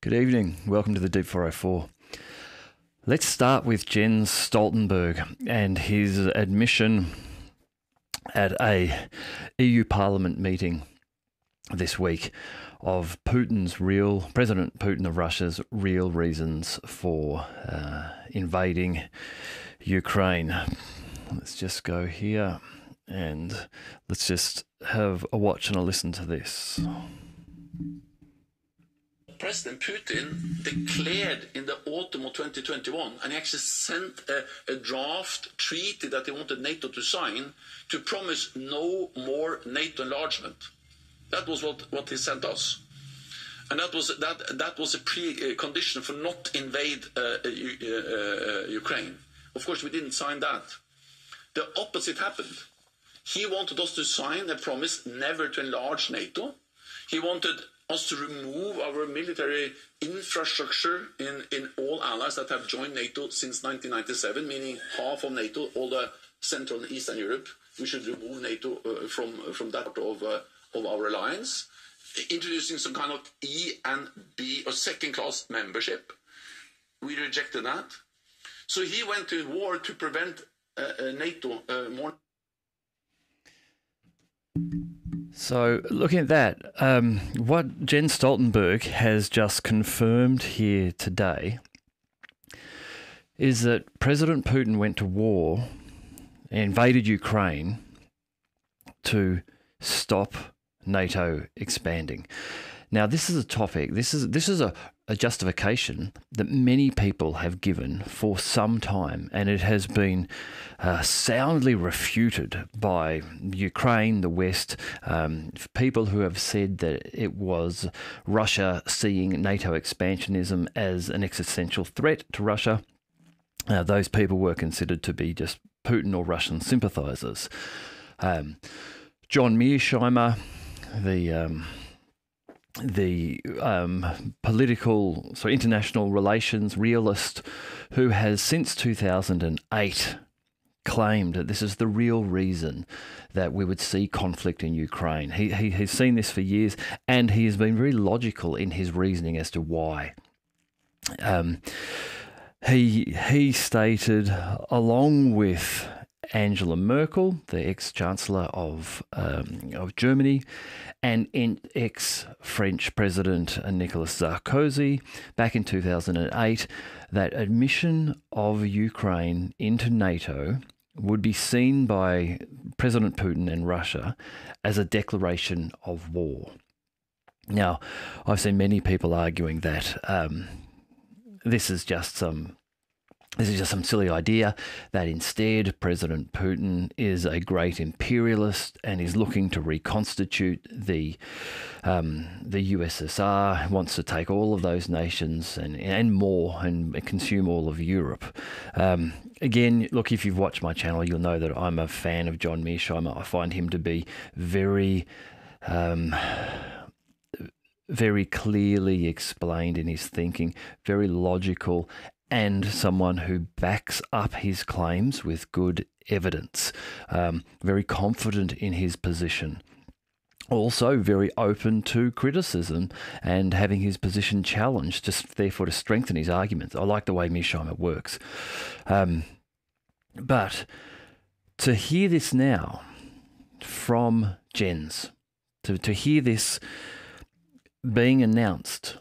Good evening. Welcome to the Deep 404. Let's start with Jens Stoltenberg and his admission at a EU Parliament meeting this week of President Putin of Russia's real reasons for invading Ukraine. Let's just go here and let's just have a watch and a listen to this. President Putin declared in the autumn of 2021, and he actually sent a draft treaty that he wanted NATO to sign to promise no more NATO enlargement. That was what he sent us. And that was a pre-condition for not invade Ukraine. Of course, we didn't sign that. The opposite happened. He wanted us to sign a promise never to enlarge NATO. He wanted us to remove our military infrastructure in all allies that have joined NATO since 1997, meaning half of NATO, all the Central and Eastern Europe. We should remove NATO from that part of our alliance, introducing some kind of E and B or second-class membership. We rejected that. So he went to war to prevent NATO more. So looking at that, what Jens Stoltenberg has just confirmed here today is that President Putin went to war and invaded Ukraine to stop NATO expanding. Now, this is a topic, this is a justification that many people have given for some time, and it has been soundly refuted by Ukraine, the West, people who have said that it was Russia seeing NATO expansionism as an existential threat to Russia. Those people were considered to be just Putin or Russian sympathizers. John Mearshceimer, the international relations realist who has since 2008 claimed that this is the real reason that we would see conflict in Ukraine. He's seen this for years, and he has been very logical in his reasoning as to why. He stated, along with Angela Merkel, the ex-chancellor of Germany, and ex-French President Nicolas Zarkosy back in 2008, that admission of Ukraine into NATO would be seen by President Putin and Russia as a declaration of war. Now, I've seen many people arguing that this is just some silly idea, that instead President Putin is a great imperialist and is looking to reconstitute the USSR, wants to take all of those nations and more and consume all of Europe. Again, look, if you've watched my channel, you'll know that I'm a fan of John Mearshceimer. I find him to be very clearly explained in his thinking, very logical, and someone who backs up his claims with good evidence, very confident in his position. Also very open to criticism and having his position challenged, just therefore to strengthen his arguments. I like the way Mearshceimer works. But to hear this now from Jens, to hear this being announced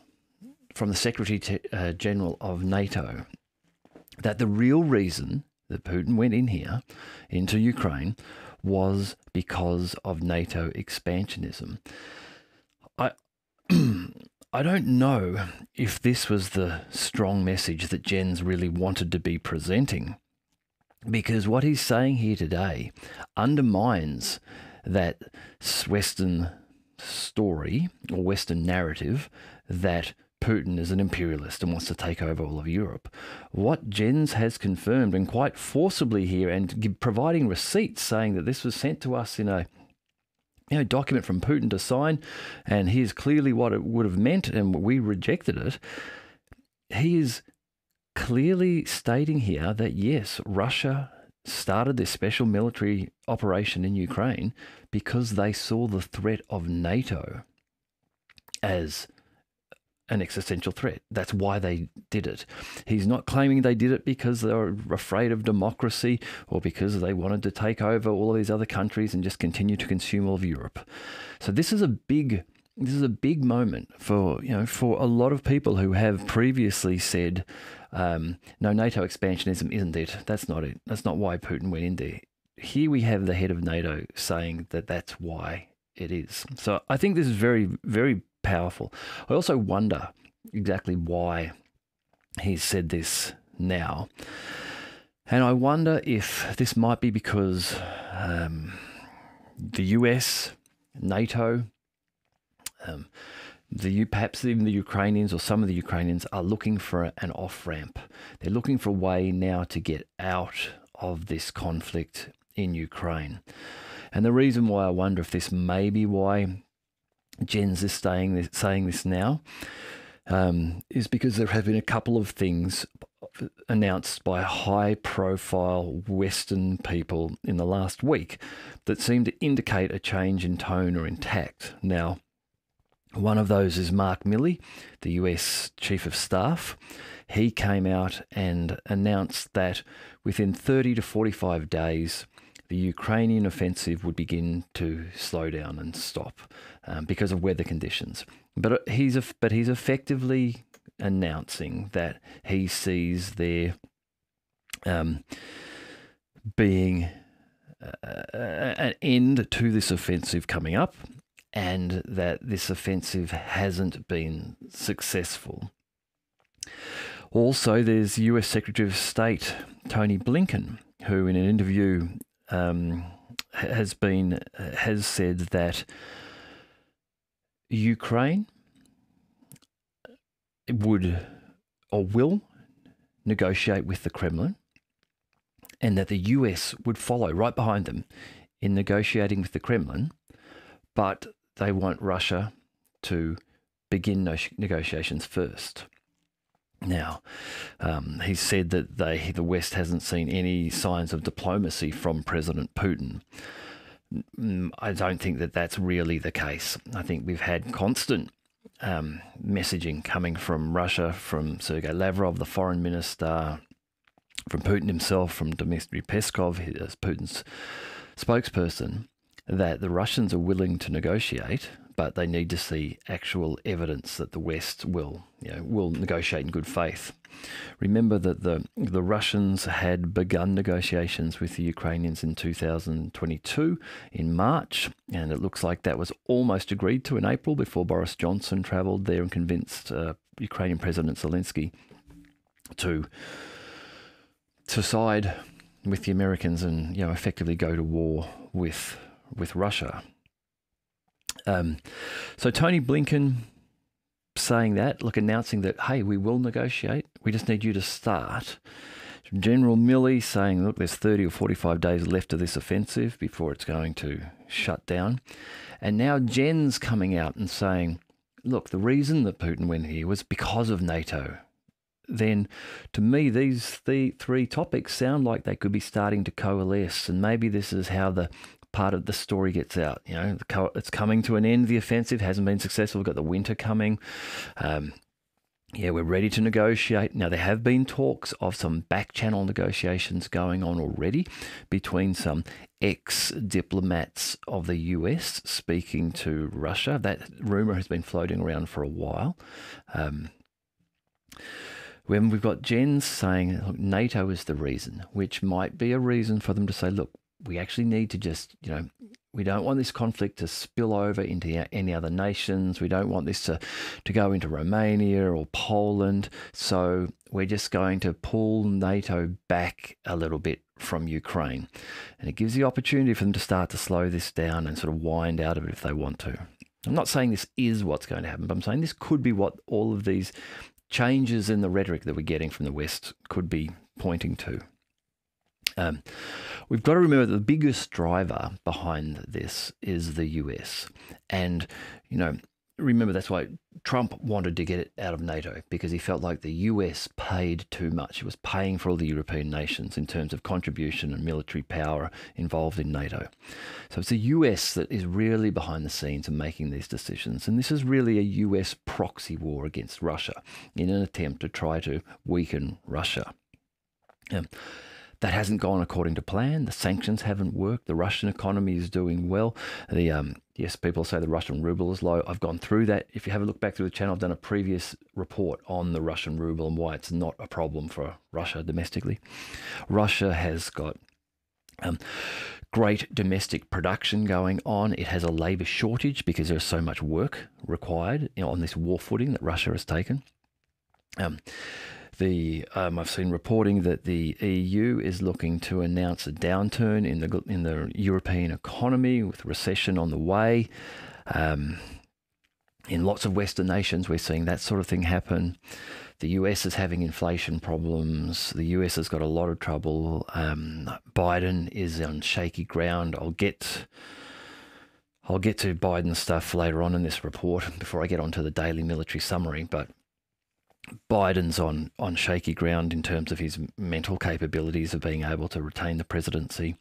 from the Secretary General of NATO, that the real reason that Putin went in here, into Ukraine, was because of NATO expansionism. I don't know if this was the strong message that Jens really wanted to be presenting, because what he's saying here today undermines that Western story or Western narrative that Putin is an imperialist and wants to take over all of Europe. What Jens has confirmed, and quite forcibly here, and providing receipts saying that this was sent to us in a document from Putin to sign, and here's clearly what it would have meant, and we rejected it. He is clearly stating here that yes, Russia started this special military operation in Ukraine because they saw the threat of NATO as an existential threat. That's why they did it. He's not claiming they did it because they were afraid of democracy or because they wanted to take over all of these other countries and just continue to consume all of Europe. So this is a big moment for for a lot of people who have previously said, no, NATO expansionism isn't it. That's not it. That's not why Putin went in there. Here we have the head of NATO saying that that's why it is. So I think this is very, very powerful. I also wonder exactly why he's said this now. And I wonder if this might be because the US, NATO, perhaps even the Ukrainians or some of the Ukrainians are looking for an off-ramp. They're looking for a way now to get out of this conflict in Ukraine. And the reason why I wonder if this may be why Jens is saying this now is because there have been a couple of things announced by high-profile Western people in the last week that seem to indicate a change in tone or in tact. Now, one of those is Mark Milley, the US Chief of Staff. He came out and announced that within 30 to 45 days, the Ukrainian offensive would begin to slow down and stop because of weather conditions. But he's effectively announcing that he sees there being an end to this offensive coming up, and that this offensive hasn't been successful. Also, there's US Secretary of State Tony Blinken, who in an interview has said that Ukraine would or will negotiate with the Kremlin, and that the US would follow right behind them in negotiating with the Kremlin, but they want Russia to begin negotiations first. Now, he said that the West hasn't seen any signs of diplomacy from President Putin. I don't think that that's really the case. I think we've had constant messaging coming from Russia, from Sergei Lavrov, the foreign minister, from Putin himself, from Dmitry Peskov, as Putin's spokesperson, that the Russians are willing to negotiate, but they need to see actual evidence that the West will negotiate in good faith. Remember that the Russians had begun negotiations with the Ukrainians in 2022 in March, and it looks like that was almost agreed to in April before Boris Johnson travelled there and convinced Ukrainian President Zelensky to side with the Americans and effectively go to war with Russia. So Tony Blinken saying that, announcing that, hey, we will negotiate. We just need you to start. General Milley saying, look, there's 30 or 45 days left of this offensive before it's going to shut down. And now Jen's coming out and saying, look, the reason that Putin went here was because of NATO. Then to me, these three topics sound like they could be starting to coalesce, and maybe this is how the part of the story gets out. It's coming to an end. The offensive hasn't been successful. We've got the winter coming. We're ready to negotiate. Now, there have been talks of some back-channel negotiations going on already between some ex-diplomats of the US speaking to Russia. That rumour has been floating around for a while. When we've got Jens saying, look, NATO is the reason, which might be a reason for them to say, look, we actually need to just, we don't want this conflict to spill over into any other nations. We don't want this to go into Romania or Poland. So we're just going to pull NATO back a little bit from Ukraine. And it gives the opportunity for them to start to slow this down and sort of wind out of it if they want to. I'm not saying this is what's going to happen, but I'm saying this could be what all of these changes in the rhetoric that we're getting from the West could be pointing to. We've got to remember that the biggest driver behind this is the US. And, remember, that's why Trump wanted to get it out of NATO, because he felt like the US paid too much. It was paying for all the European nations in terms of contribution and military power involved in NATO. So it's the US that is really behind the scenes and making these decisions. And this is really a US proxy war against Russia in an attempt to try to weaken Russia. That hasn't gone according to plan. The sanctions haven't worked. The Russian economy is doing well. Yes, people say the Russian ruble is low. I've gone through that. If you have a look back through the channel, I've done a previous report on the Russian ruble and why it's not a problem for Russia domestically. Russia has got great domestic production going on. It has a labour shortage because there's so much work required, on this war footing that Russia has taken. I've seen reporting that the EU is looking to announce a downturn in the European economy with recession on the way. In lots of Western nations, we're seeing that sort of thing happen. The US is having inflation problems. The US has got a lot of trouble. Biden is on shaky ground. I'll get to Biden's stuff later on in this report before I get onto the daily military summary, but Biden's on shaky ground in terms of his mental capabilities of being able to retain the presidency.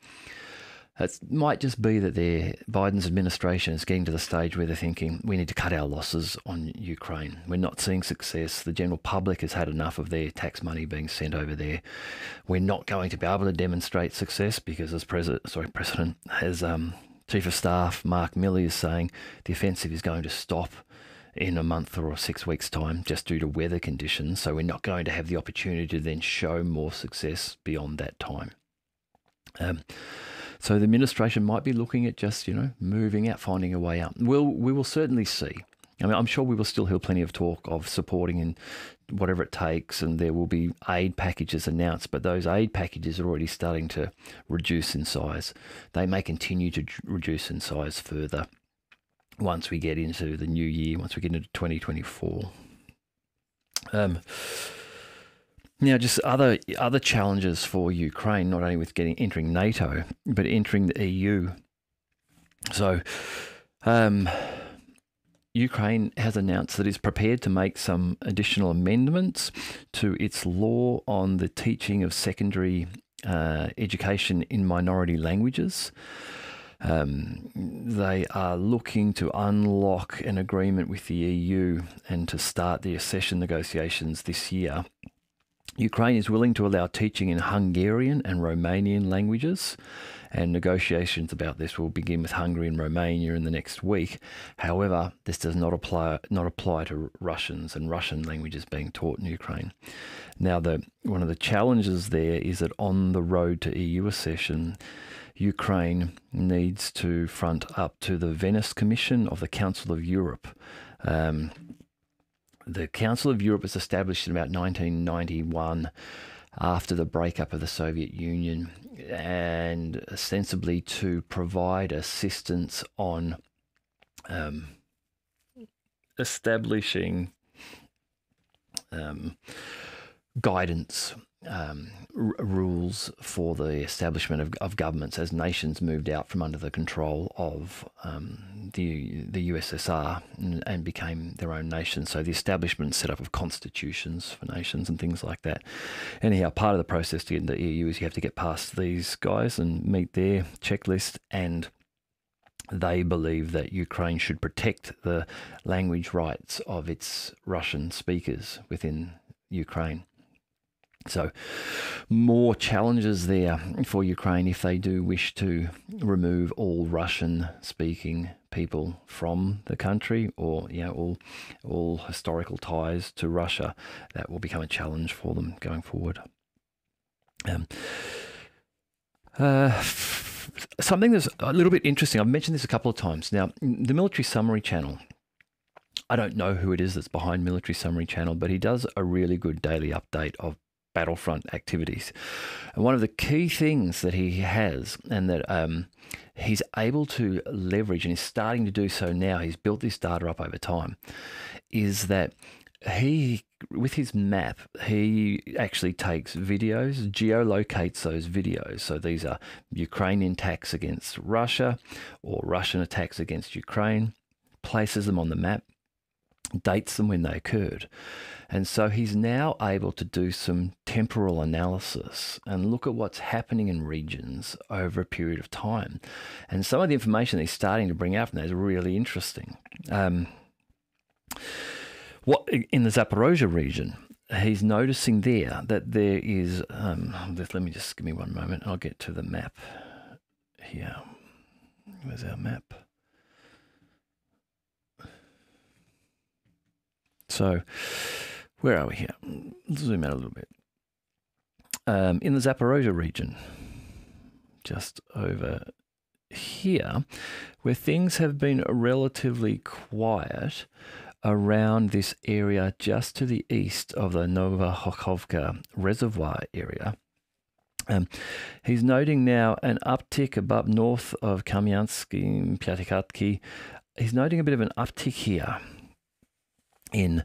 It might just be that Biden's administration is getting to the stage where they're thinking, we need to cut our losses on Ukraine. We're not seeing success. The general public has had enough of their tax money being sent over there. We're not going to be able to demonstrate success because, as President Chief of Staff Mark Milley is saying, the offensive is going to stop in a month or 6 weeks' time just due to weather conditions. So we're not going to have the opportunity to then show more success beyond that time. So the administration might be looking at just, moving out, finding a way out. We will certainly see. I mean, I'm sure we will still hear plenty of talk of supporting in whatever it takes, and there will be aid packages announced, but those aid packages are already starting to reduce in size. They may continue to reduce in size further once we get into the new year, once we get into 2024. Now, just other challenges for Ukraine, not only with entering NATO, but entering the EU. So, Ukraine has announced that it's prepared to make some additional amendments to its law on the teaching of secondary education in minority languages. They are looking to unlock an agreement with the EU and to start the accession negotiations this year. Ukraine is willing to allow teaching in Hungarian and Romanian languages, and negotiations about this will begin with Hungary and Romania in the next week. However, this does not apply to Russians and Russian languages being taught in Ukraine. Now, one of the challenges there is that on the road to EU accession, Ukraine needs to front up to the Venice Commission of the Council of Europe. The Council of Europe was established in about 1991 after the breakup of the Soviet Union, and ostensibly to provide assistance on establishing guidance, rules for the establishment of governments as nations moved out from under the control of the USSR and became their own nation. So the establishment and set up of constitutions for nations and things like that. Anyhow, part of the process to get into the EU is you have to get past these guys and meet their checklist, and they believe that Ukraine should protect the language rights of its Russian speakers within Ukraine. So more challenges there for Ukraine if they do wish to remove all Russian-speaking people from the country, or all historical ties to Russia. That will become a challenge for them going forward. Something that's a little bit interesting, I've mentioned this a couple of times. Now, the Military Summary channel, I don't know who it is that's behind Military Summary channel, but he does a really good daily update of battlefront activities. And one of the key things that he has, and that he's able to leverage, and he's starting to do so now, he's built this data up over time, is that he, with his map, he actually takes videos, geolocates those videos. So these are Ukrainian attacks against Russia or Russian attacks against Ukraine, places them on the map, dates them when they occurred. And so he's now able to do some temporal analysis and look at what's happening in regions over a period of time. And some of the information that he's starting to bring out from that is really interesting. What in the Zaparosa region, he's noticing there that there is, let me just give me one moment, I'll get to the map here. Where's our map? So, where are we here? Zoom out a little bit. In the Zaparosa region, just over here, where things have been relatively quiet around this area just to the east of the Nova Hokhovka reservoir area. He's noting now an uptick above north of Kamyansky, Pyatikhatki. He's noting a bit of an uptick here in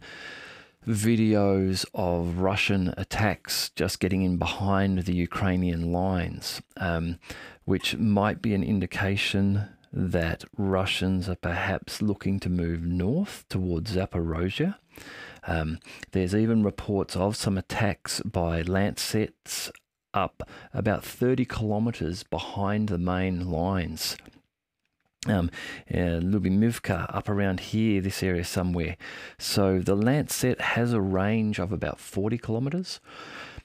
videos of Russian attacks just getting in behind the Ukrainian lines, which might be an indication that Russians are perhaps looking to move north towards Zaporozhye. There's even reports of some attacks by Lancets up about 30 kilometers behind the main lines. Lubimivka up around here, this area somewhere. So the Lancet has a range of about 40 kilometers.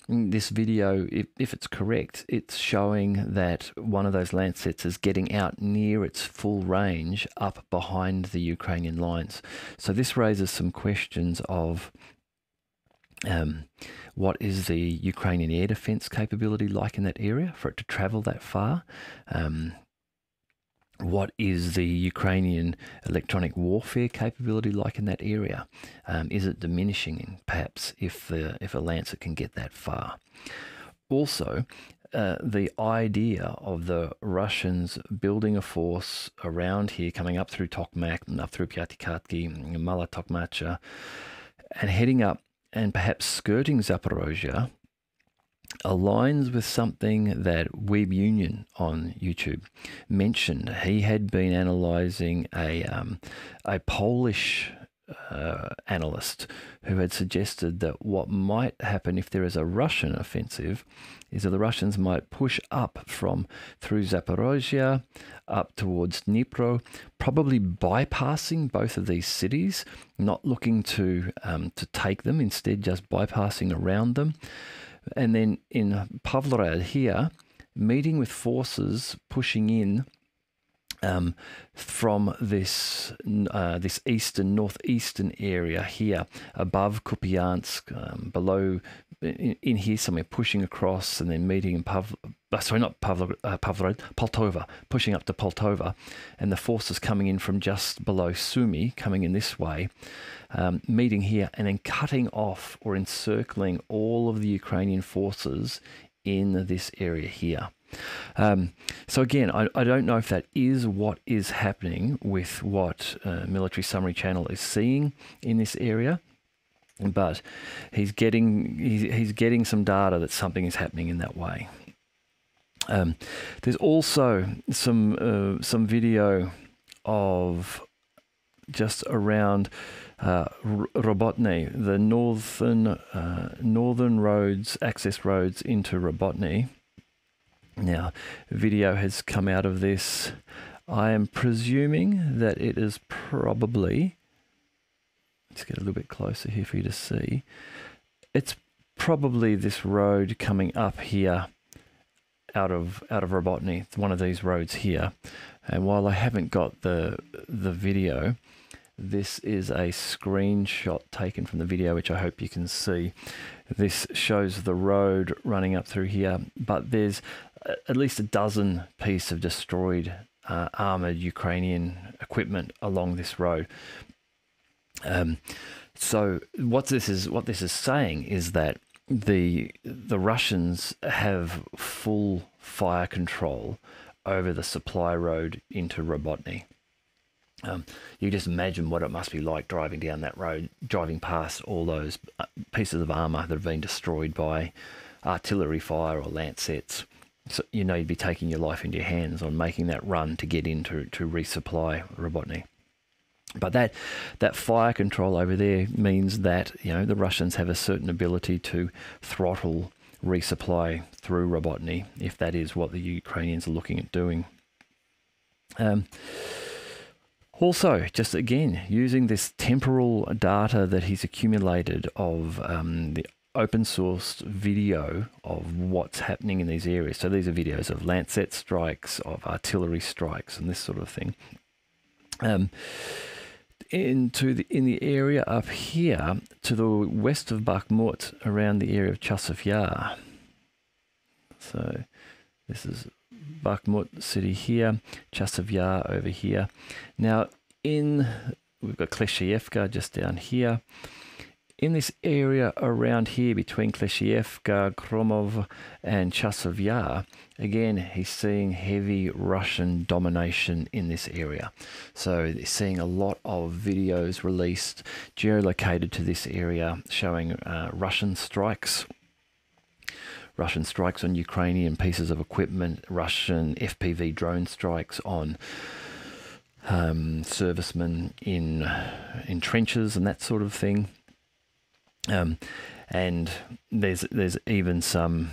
This video, if it's correct, it's showing that one of those Lancets is getting out near its full range up behind the Ukrainian lines. So this raises some questions of what is the Ukrainian air defense capability like in that area for it to travel that far? What is the Ukrainian electronic warfare capability like in that area? Is it diminishing, perhaps, if a Lancet can get that far? Also, the idea of the Russians building a force around here, coming up through Tokmak and up through Pyatikhatki, Mala Tokmacha, and heading up and perhaps skirting Zaporozhye, aligns with something that Web Union on YouTube mentioned. He had been analysing a Polish analyst who had suggested that what might happen if there is a Russian offensive is that the Russians might push up through Zaporozhye up towards Dnipro, probably bypassing both of these cities, not looking to take them, instead just bypassing around them. And then in Pavlograd here, meeting with forces pushing in from this northeastern area here, above Kupiansk, below, in here somewhere, pushing across and then meeting in Poltova, pushing up to Poltova, and the forces coming in from just below Sumy, coming in this way, meeting here, and then cutting off or encircling all of the Ukrainian forces in this area here. So again, I don't know if that is what is happening with what Military Summary Channel is seeing in this area, but he's getting some data that something is happening in that way. There's also some video of just around Robotny, the northern roads, access roads into Robotny. Now, video has come out of this. I am presuming that it is probably, let's get a little bit closer here for you to see. It's probably this road coming up here out of Robotny. It's one of these roads here. And while I haven't got the video, this is a screenshot taken from the video, which I hope you can see. This shows the road running up through here, but there's at least a dozen pieces of destroyed armored Ukrainian equipment along this road. So what this is saying is that the Russians have full fire control over the supply road into Robotny. You just imagine what it must be like driving down that road, driving past all those pieces of armour that have been destroyed by artillery fire or Lancets. So, you know, you'd be taking your life into your hands on making that run to get in to resupply Robotny. But that fire control over there means that, you know, the Russians have a certain ability to throttle resupply through Robotny, if that is what the Ukrainians are looking at doing. Also, just again, using this temporal data that he's accumulated of the open sourced video of what's happening in these areas. So these are videos of Lancet strikes, of artillery strikes, and this sort of thing. In the area up here to the west of Bakhmut, around the area of Chasiv Yar. So this is Bakhmut city here, Chasiv Yar over here. Now we've got Kleshchevka just down here. In this area around here between Kleshchevka, Kromov and Chasiv Yar, again, he's seeing heavy Russian domination in this area. So he's seeing a lot of videos released, geolocated to this area, showing Russian strikes on Ukrainian pieces of equipment, Russian FPV drone strikes on servicemen in trenches and that sort of thing. And there's even some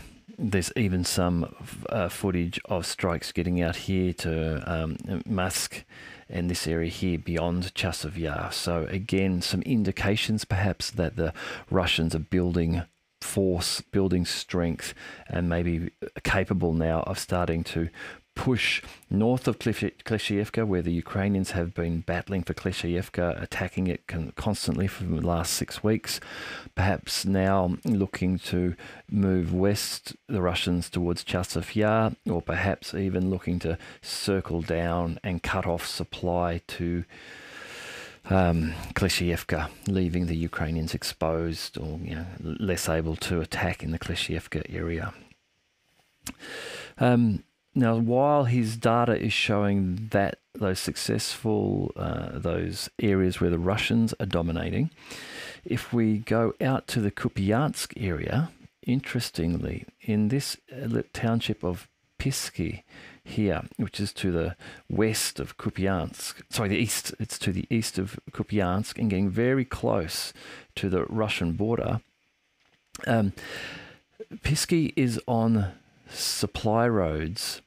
footage of strikes getting out here to Musk and this area here beyond Chasiv Yar. So again, some indications perhaps that the Russians are building force, building strength, and maybe capable now of starting to push north of Kleshchevka, where the Ukrainians have been battling for Kleshchevka, attacking it constantly for the last 6 weeks. Perhaps now looking to move west, the Russians, towards Chasiv Yar, or perhaps even looking to circle down and cut off supply to Kleshchevka, leaving the Ukrainians exposed or, you know, less able to attack in the Kleshchevka area. Now, while his data is showing that those successful, those areas where the Russians are dominating, if we go out to the Kupiansk area, interestingly, in this township of Pisky here, which is to the west of Kupiansk, sorry, the east, it's to the east of Kupiansk and getting very close to the Russian border. Pisky is on supply roads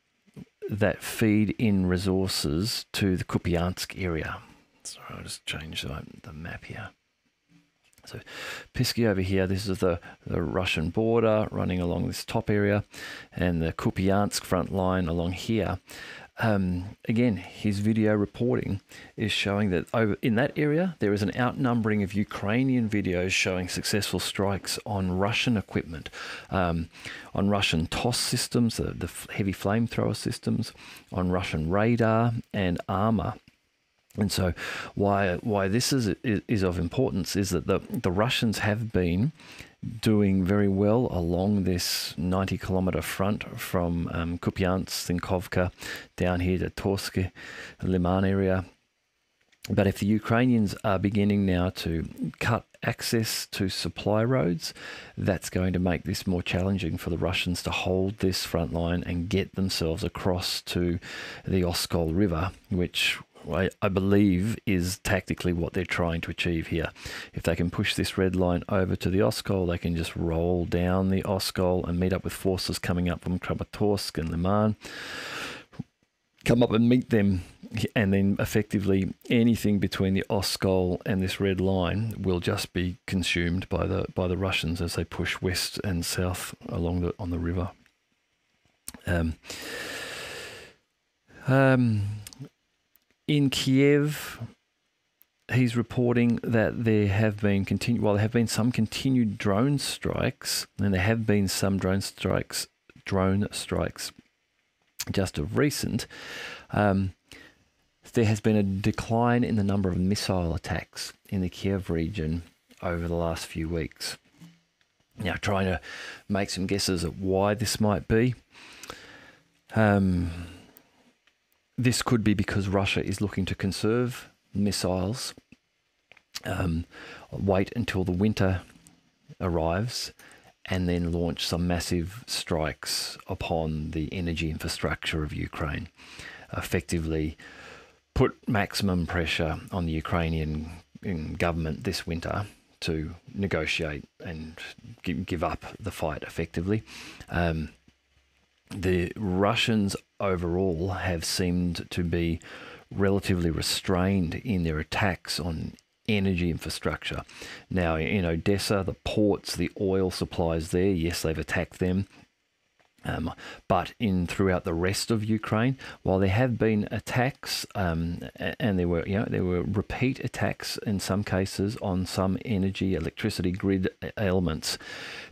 that feed in resources to the Kupiansk area. So I'll just change the map here. So Pisky over here, this is the Russian border running along this top area, and the Kupiansk front line along here. Again, his video reporting is showing that over in that area, there is an outnumbering of Ukrainian videos showing successful strikes on Russian equipment, on Russian TOS systems, the heavy flamethrower systems, on Russian radar and armor. And so why this is of importance is that the Russians have been doing very well along this 90-kilometer front from Kupiansk, Zinkovka, down here to Torsk, Liman area. But if the Ukrainians are beginning now to cut access to supply roads, that's going to make this more challenging for the Russians to hold this front line and get themselves across to the Oskol River, which I believe is tactically what they're trying to achieve here. If they can push this red line over to the Oskol, they can just roll down the Oskol and meet up with forces coming up from Kramatorsk and Liman, come up and meet them, and then effectively anything between the Oskol and this red line will just be consumed by the Russians as they push west and south along on the river. In Kiev, he's reporting that there have been some continued drone strikes, and there have been some drone strikes just of recent. There has been a decline in the number of missile attacks in the Kiev region over the last few weeks. Now, trying to make some guesses at why this might be. This could be because Russia is looking to conserve missiles, wait until the winter arrives, and then launch some massive strikes upon the energy infrastructure of Ukraine, effectively put maximum pressure on the Ukrainian government this winter to negotiate and give up the fight effectively. The Russians overall have seemed to be relatively restrained in their attacks on energy infrastructure. Now, in Odessa, the ports, the oil supplies there, yes, they've attacked them. But throughout the rest of Ukraine, while there have been attacks, and there were repeat attacks in some cases on some electricity grid elements,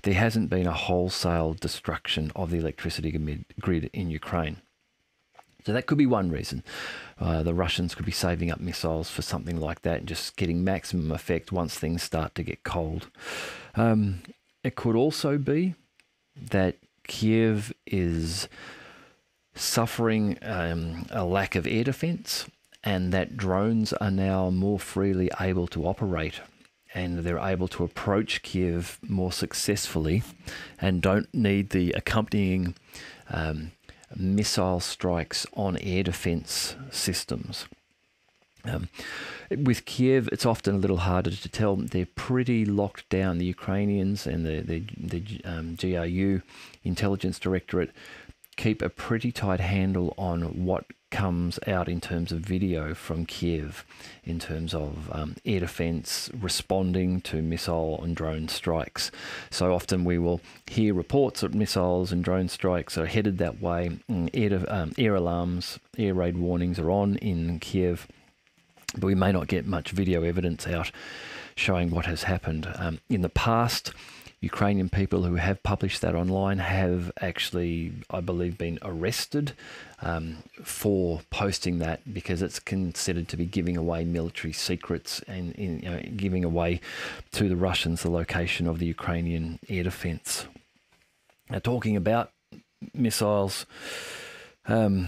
there hasn't been a wholesale destruction of the electricity grid in Ukraine. So that could be one reason. The Russians could be saving up missiles for something like that and just getting maximum effect once things start to get cold. It could also be that Kiev is suffering a lack of air defense, and that drones are now more freely able to operate, and they're able to approach Kiev more successfully and don't need the accompanying missile strikes on air defense systems. With Kiev, it's often a little harder to tell. They're pretty locked down. The Ukrainians and the GRU intelligence directorate keep a pretty tight handle on what comes out in terms of video from Kiev, in terms of air defense responding to missile and drone strikes. So often we will hear reports that missiles and drone strikes are headed that way. Air alarms, air raid warnings are on in Kiev, but we may not get much video evidence out showing what has happened. In the past, Ukrainian people who have published that online have actually, I believe, been arrested for posting that, because it's considered to be giving away military secrets and giving away to the Russians the location of the Ukrainian air defense. Now, talking about missiles, the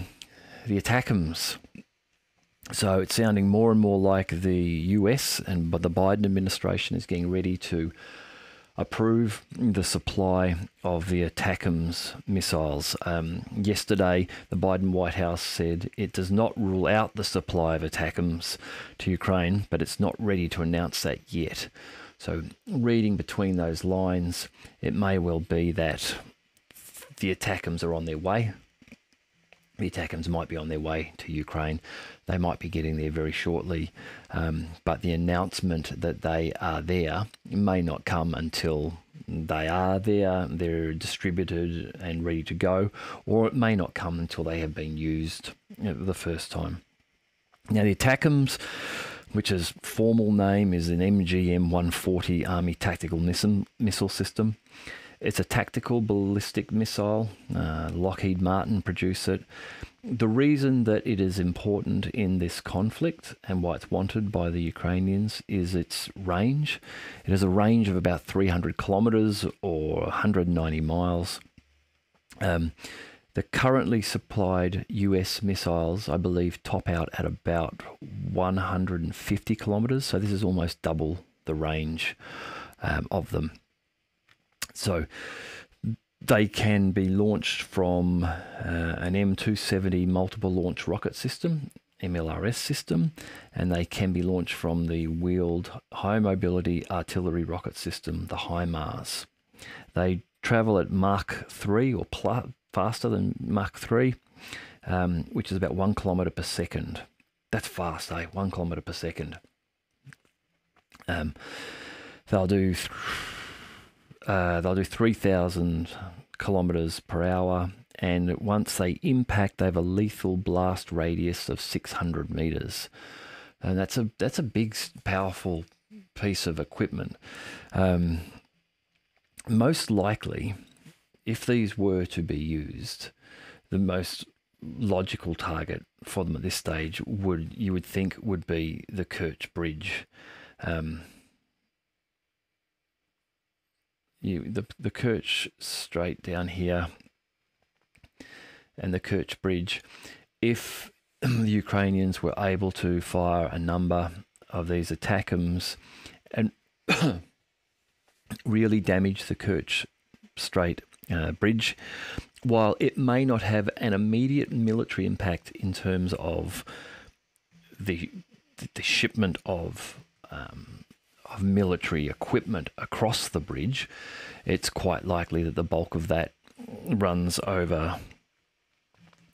ATACMS. So it's sounding more and more like the US, but the Biden administration is getting ready to approve the supply of the ATACMS missiles. Yesterday, the Biden White House said it does not rule out the supply of ATACMS to Ukraine, but it's not ready to announce that yet. So reading between those lines, it may well be that the ATACMS are on their way. The ATACMS might be on their way to Ukraine. They might be getting there very shortly, but the announcement that they are there may not come until they are there, they're distributed and ready to go, or it may not come until they have been used the first time. Now, the ATACMS, which is formal name is an MGM-140 Army Tactical Missile System. It's a tactical ballistic missile. Lockheed Martin produce it. The reason that it is important in this conflict and why it's wanted by the Ukrainians is its range. It has a range of about 300 kilometers or 190 miles. The currently supplied US missiles, I believe, top out at about 150 kilometers. So this is almost double the range of them. So they can be launched from an M270 multiple launch rocket system, MLRS system, and they can be launched from the wheeled high mobility artillery rocket system, the HIMARS. They travel at Mach 3 or faster than Mach 3, which is about 1 kilometer per second. That's fast, 1 kilometer per second. They'll do 3,000 kilometers per hour, and once they impact, they have a lethal blast radius of 600 meters, and that's a big, powerful piece of equipment. Most likely, if these were to be used, the most logical target for them at this stage you would think would be the Kerch Bridge. The Kerch Strait down here and the Kerch Bridge, if the Ukrainians were able to fire a number of these ATACMS and really damage the Kerch Strait bridge, while it may not have an immediate military impact in terms of the shipment of military equipment across the bridge, it's quite likely that the bulk of that runs over.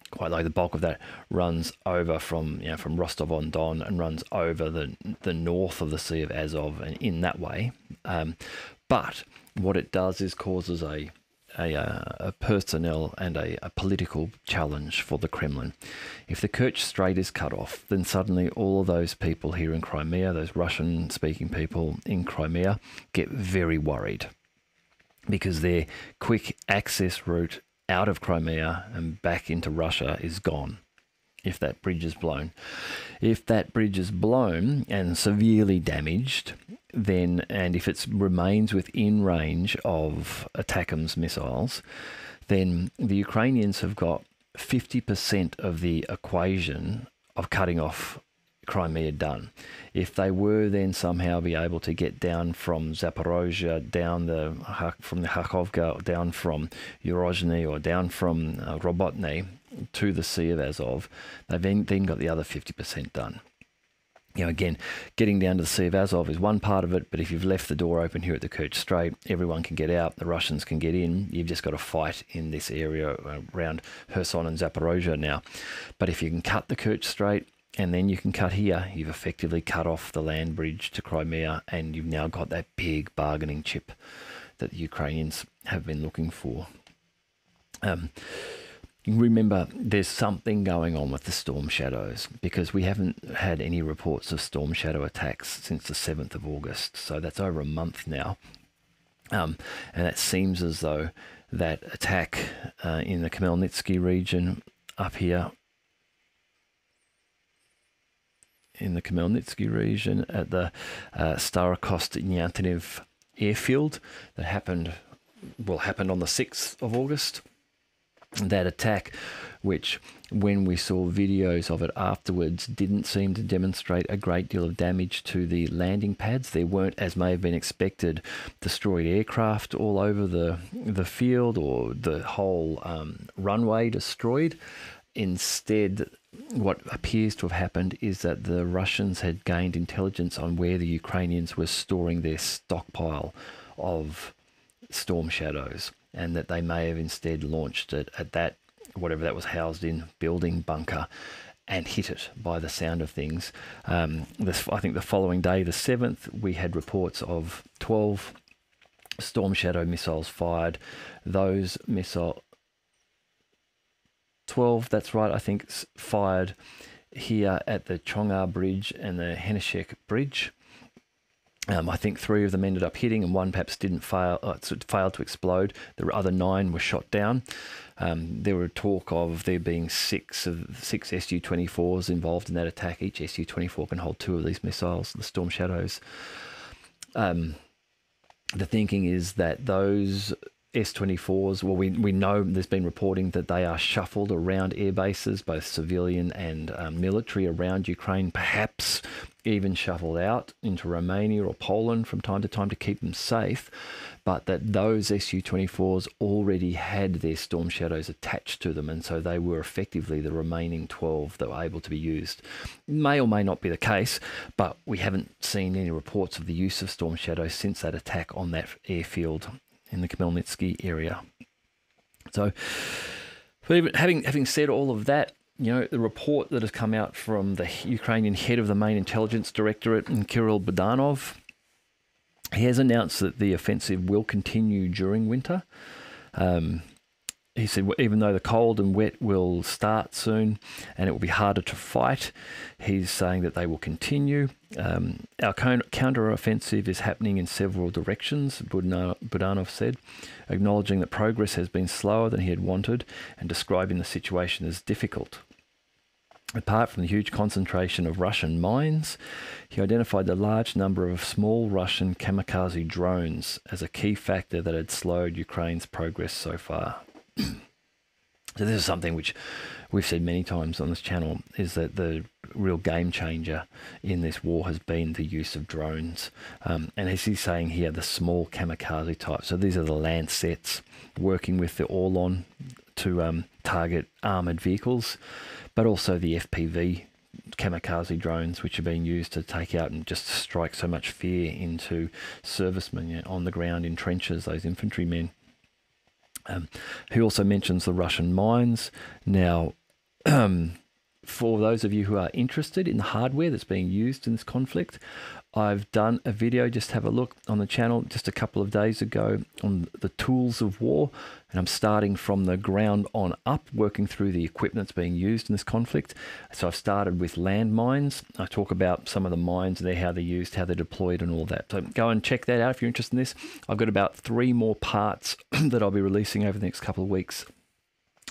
Quite like the bulk of that runs over from Rostov-on-Don and runs over the north of the Sea of Azov, and in that way. But what it does is causes a personnel and a political challenge for the Kremlin. If the Kerch Strait is cut off, then suddenly all of those people here in Crimea, those Russian-speaking people in Crimea, get very worried because their quick access route out of Crimea and back into Russia is gone if that bridge is blown. If that bridge is blown and severely damaged, then, and if it remains within range of ATACMS missiles, then the Ukrainians have got 50% of the equation of cutting off Crimea done. If they were then somehow be able to get down from Zaparosa, down from the Kharkovka, down from Urozhny, or down from Robotny to the Sea of Azov, they've then got the other 50% done. You know, again, getting down to the Sea of Azov is one part of it, but if you've left the door open here at the Kerch Strait, everyone can get out, the Russians can get in. You've just got to fight in this area around Kherson and Zaporozhye now. But if you can cut the Kerch Strait, and then you can cut here, you've effectively cut off the land bridge to Crimea, and you've now got that big bargaining chip that the Ukrainians have been looking for. Remember, there's something going on with the storm shadows, because we haven't had any reports of storm shadow attacks since the 7th of August. So that's over a month now. And it seems as though that attack in the Khmelnytsky region up here, in the Khmelnytsky region at the Starokost-Nyantinev airfield that happened on the 6th of August. That attack, which when we saw videos of it afterwards, didn't seem to demonstrate a great deal of damage to the landing pads. There weren't, as may have been expected, destroyed aircraft all over the field or the whole runway destroyed. Instead, what appears to have happened is that the Russians had gained intelligence on where the Ukrainians were storing their stockpile of storm shadows, and that they may have instead launched it at that, whatever that was housed in, building bunker, and hit it by the sound of things. I think the following day, the 7th, we had reports of 12 storm shadow missiles fired. Those 12, that's right, I think, fired here at the Chongar Bridge and the Heneshek Bridge. I think 3 of them ended up hitting, and 1 perhaps failed to explode. The other 9 were shot down. There were talk of there being 6 Su-24s involved in that attack. Each Su-24 can hold 2 of these missiles, the Storm Shadows. The thinking is that those S-24s, well, we know there's been reporting that they are shuffled around air bases, both civilian and military, around Ukraine, perhaps even shuffled out into Romania or Poland from time to keep them safe, but that those Su-24s already had their Storm Shadows attached to them, and so they were effectively the remaining 12 that were able to be used. May or may not be the case, but we haven't seen any reports of the use of Storm Shadows since that attack on that airfield in the Khmelnytsky area. So, having said all of that, you know, the report that has come out from the Ukrainian head of the main intelligence directorate, Kirill Budanov, he has announced that the offensive will continue during winter. He said, even though the cold and wet will start soon and it will be harder to fight, he's saying that they will continue. Our counter-offensive is happening in several directions, Budanov said, acknowledging that progress has been slower than he had wanted and describing the situation as difficult. Apart from the huge concentration of Russian mines, he identified the large number of small Russian kamikaze drones as a key factor that had slowed Ukraine's progress so far. So this is something which we've said many times on this channel, is that the real game changer in this war has been the use of drones. And as he's saying here, the small kamikaze type. So these are the Lancets working with the Orlon to target armoured vehicles, but also the FPV kamikaze drones, which are being used to take out and just strike so much fear into servicemen on the ground in trenches, those infantrymen. He also mentions the Russian mines. Now, for those of you who are interested in the hardware that's being used in this conflict, I've done a video, just have a look on the channel just a couple of days ago on the tools of war, and I'm starting from the ground on up, working through the equipment that's being used in this conflict. So I've started with landmines. I talk about some of the mines there, how they're used, how they're deployed and all that. So go and check that out if you're interested in this. I've got about 3 more parts that I'll be releasing over the next couple of weeks,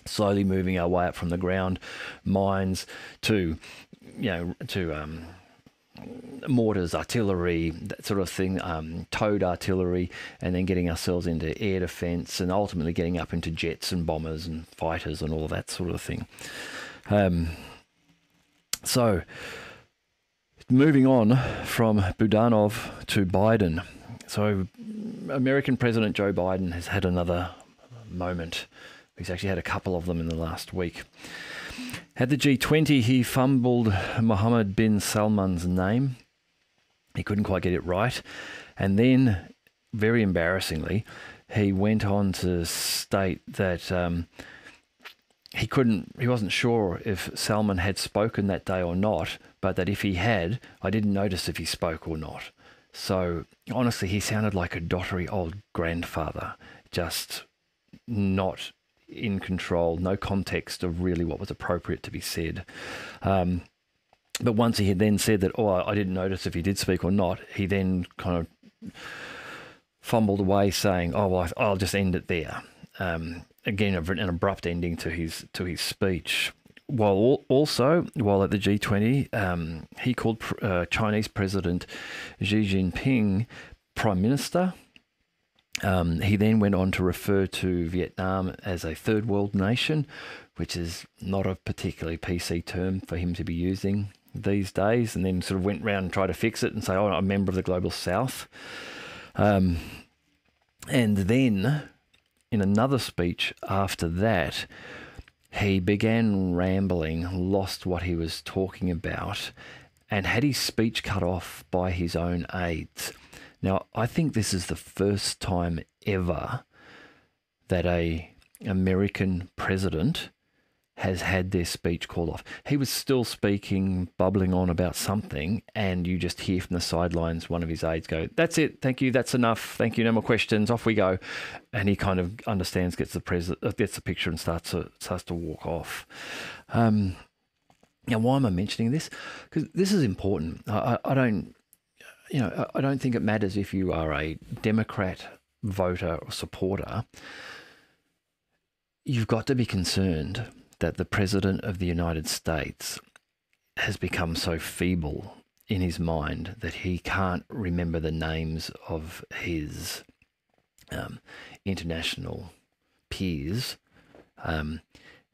slowly moving our way up from the ground, mines to, mortars, artillery, that sort of thing, towed artillery, and then getting ourselves into air defense, and ultimately getting up into jets and bombers and fighters and all that sort of thing. So moving on from Budanov to Biden. So American President Joe Biden has had another moment. He's actually had a couple of them in the last week. At the G20, he fumbled Mohammed bin Salman's name. He couldn't quite get it right. And then, very embarrassingly, he went on to state that he wasn't sure if Salman had spoken that day or not, but that if he had, I didn't notice if he spoke or not. So, honestly, he sounded like a dottery old grandfather, just not in control, no context of really what was appropriate to be said. But once he had then said that, I didn't notice if he did speak or not, he then kind of fumbled away saying, I'll just end it there. Again, an abrupt ending to his speech. While at the G20, he called Chinese President Xi Jinping Prime Minister. He then went on to refer to Vietnam as a third world nation, which is not a particularly PC term for him to be using these days, and then sort of went around and tried to fix it and say, I'm a member of the global south. And then in another speech after that, he began rambling, lost what he was talking about, and had his speech cut off by his own aides. Now, I think this is the first time ever that an American president has had their speech called off. He was still speaking, bubbling on about something, and you just hear from the sidelines one of his aides go, "That's it, thank you, that's enough, thank you, no more questions, off we go." And he kind of understands, gets the picture and starts to walk off. Now, why am I mentioning this? Because this is important. I don't think it matters if you are a Democrat voter or supporter. You've got to be concerned that the President of the United States has become so feeble in his mind that he can't remember the names of his international peers.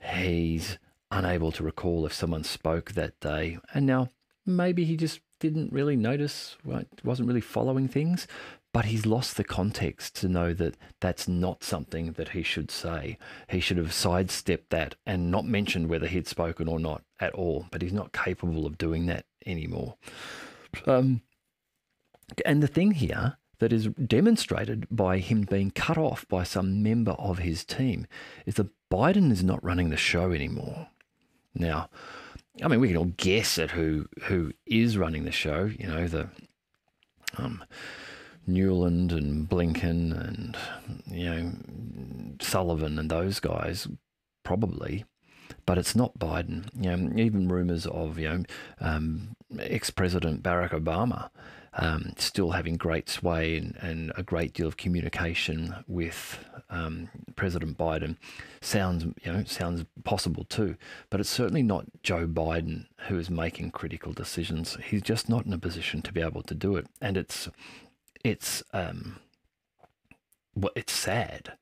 He's unable to recall if someone spoke that day. And now maybe he just didn't really notice, wasn't really following things, but he's lost the context to know that that's not something that he should say. He should have sidestepped that and not mentioned whether he'd spoken or not at all, but he's not capable of doing that anymore. And the thing here that is demonstrated by him being cut off by some member of his team is that Biden is not running the show anymore. Now, I mean, we can all guess at who is running the show. You know, the Newland and Blinken and Sullivan and those guys probably, but it's not Biden. Even rumours of ex-President Barack Obama still having great sway and a great deal of communication with President Biden sounds possible too, but it's certainly not Joe Biden who is making critical decisions. He's just not in a position to be able to do it, and it's sad.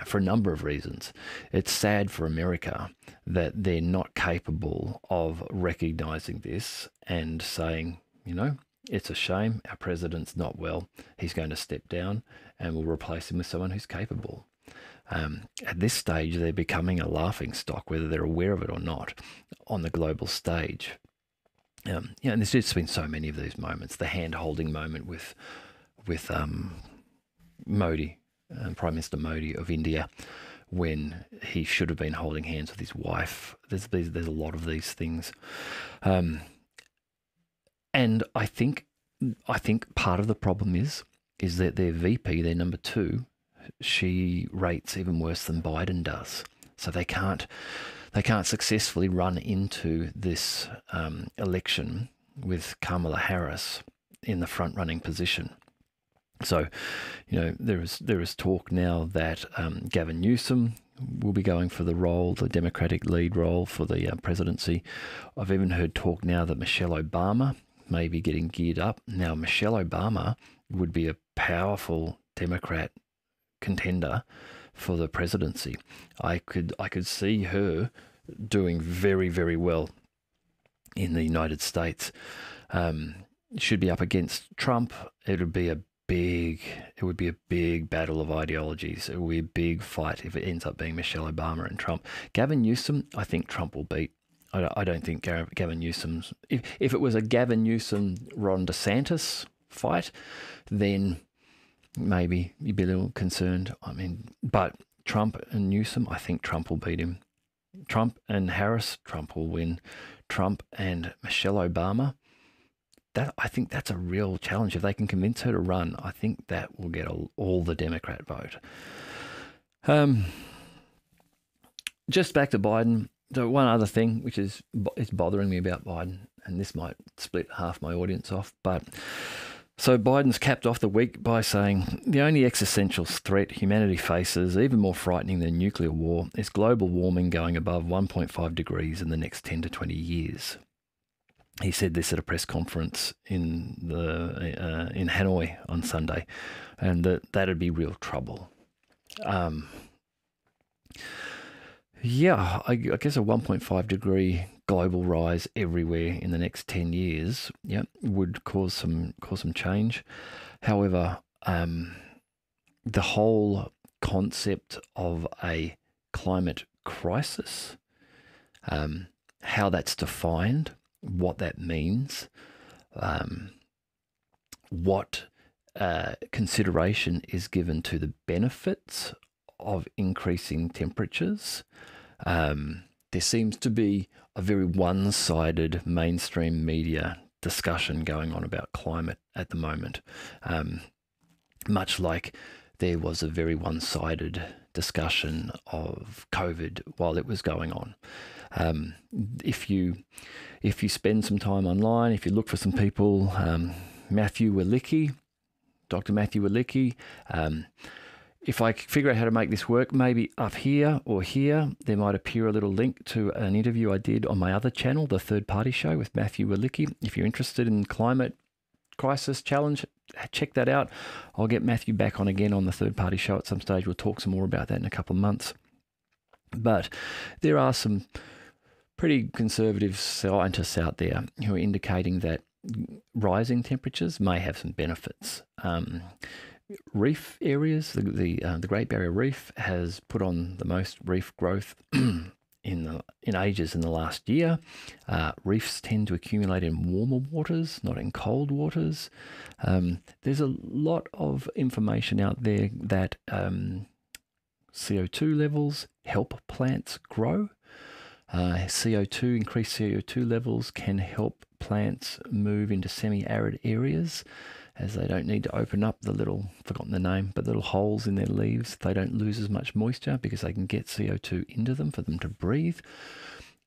For a number of reasons. It's sad for America that they're not capable of recognizing this and saying, it's a shame, our president's not well, he's going to step down and we'll replace him with someone who's capable. At this stage, they're becoming a laughing stock, whether they're aware of it or not, on the global stage. And there's just been so many of these moments. The hand-holding moment with Modi, Prime Minister Modi of India, when he should have been holding hands with his wife. There's a lot of these things, and I think part of the problem is that their VP, their number 2, she rates even worse than Biden does. So they can't successfully run into this election with Kamala Harris in the front-running position. So, there is talk now that Gavin Newsom will be going for the role, the Democratic lead role for the presidency. I've even heard talk now that Michelle Obama may be getting geared up. Now, Michelle Obama would be a powerful Democrat contender for the presidency. I could see her doing very, very well in the United States. Should be up against Trump. It would be a big battle of ideologies. It would be a big fight if it ends up being Michelle Obama and Trump. Gavin Newsom, I think Trump will beat. I don't think Gavin Newsom's... If it was a Gavin Newsom-Ron DeSantis fight, then maybe you'd be a little concerned. But Trump and Newsom, I think Trump will beat him. Trump and Harris, Trump will win. Trump and Michelle Obama, I think that's a real challenge. If they can convince her to run, I think that will get all the Democrat vote. Just back to Biden. So one other thing, which is bothering me about Biden, and this might split half my audience off, but so Biden's capped off the week by saying the only existential threat humanity faces, even more frightening than nuclear war, is global warming going above 1.5 degrees in the next 10 to 20 years. He said this at a press conference in Hanoi on Sunday, and that'd be real trouble. I guess a 1.5 degree global rise everywhere in the next 10 years, would cause some change. However, the whole concept of a climate crisis, how that's defined, what that means, what consideration is given to the benefits of increasing temperatures. There seems to be a very one-sided mainstream media discussion going on about climate at the moment, much like there was a very one-sided discussion of COVID while it was going on. If you spend some time online, if you look for some people, Dr. Matthew Olecki, if I figure out how to make this work, maybe up here or here, there might appear a little link to an interview I did on my other channel, The Third Party Show with Matthew Olecki. If you're interested in climate crisis challenge, check that out. I'll get Matthew back on again on The Third Party Show at some stage. We'll talk some more about that in a couple of months. But there are some pretty conservative scientists out there who are indicating that rising temperatures may have some benefits. Reef areas, the Great Barrier Reef has put on the most reef growth in ages in the last year. Reefs tend to accumulate in warmer waters, not in cold waters. There's a lot of information out there that CO2 levels help plants grow. Increased CO2 levels can help plants move into semi-arid areas, as they don't need to open up the little holes in their leaves. They don't lose as much moisture because they can get CO2 into them for them to breathe.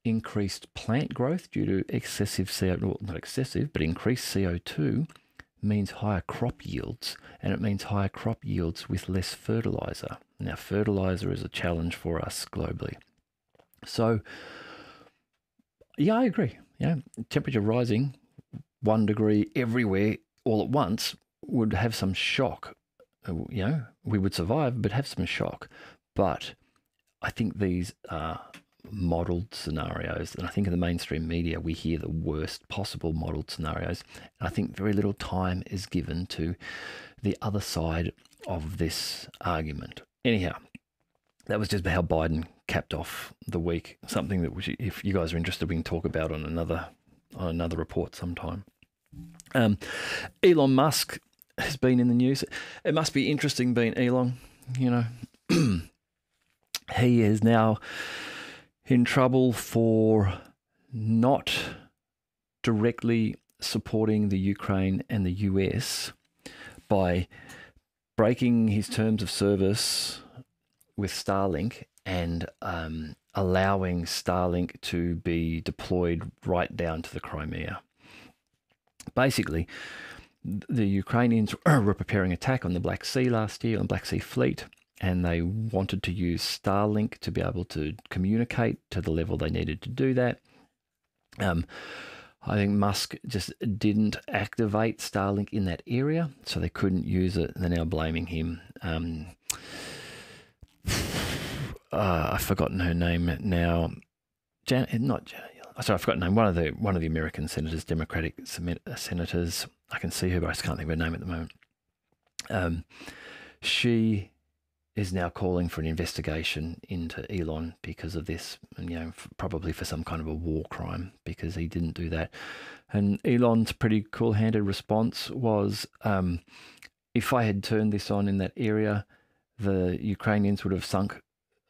Increased plant growth due to increased CO2 means higher crop yields, and it means higher crop yields with less fertilizer. Now, fertilizer is a challenge for us globally. So, I agree. Temperature rising 1 degree everywhere all at once would have some shock. We would survive, but have some shock. But I think these are modelled scenarios, and I think in the mainstream media we hear the worst possible modelled scenarios. And I think very little time is given to the other side of this argument. Anyhow, that was just how Biden capped off the week. Something that, if you guys are interested, we can talk about on another on another report sometime. Elon Musk has been in the news. It must be interesting being Elon, you know. He is now in trouble for not directly supporting the Ukraine and the US by breaking his terms of service with Starlink and allowing Starlink to be deployed right down to the Crimea. Basically, the Ukrainians were preparing attack on the Black Sea last year, on the Black Sea Fleet, and they wanted to use Starlink to be able to communicate to the level they needed to do that. I think Musk just didn't activate Starlink in that area, so they couldn't use it. They're now blaming him. I've forgotten her name now. I've forgotten her name. One of the American senators, Democratic senators. I can see her, but I just can't think of her name at the moment. She is now calling for an investigation into Elon because of this, and, you know, probably for some kind of a war crime because he didn't do that. And Elon's pretty cool-handed response was, if I had turned this on in that area, the Ukrainians would have sunk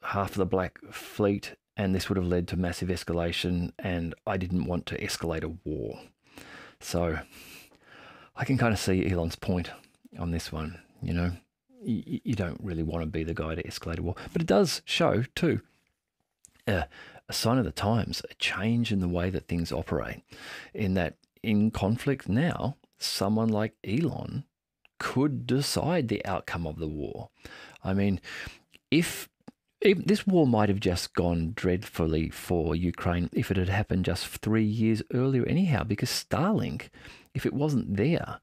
half of the Black Fleet, and this would have led to massive escalation, and I didn't want to escalate a war. So I can kind of see Elon's point on this one, you know. You don't really want to be the guy to escalate a war. But it does show, too, a sign of the times, a change in the way that things operate, in that in conflict now, someone like Elon could decide the outcome of the war. I mean, if this war might have just gone dreadfully for Ukraine if it had happened just 3 years earlier anyhow, because Starlink, if it wasn't there,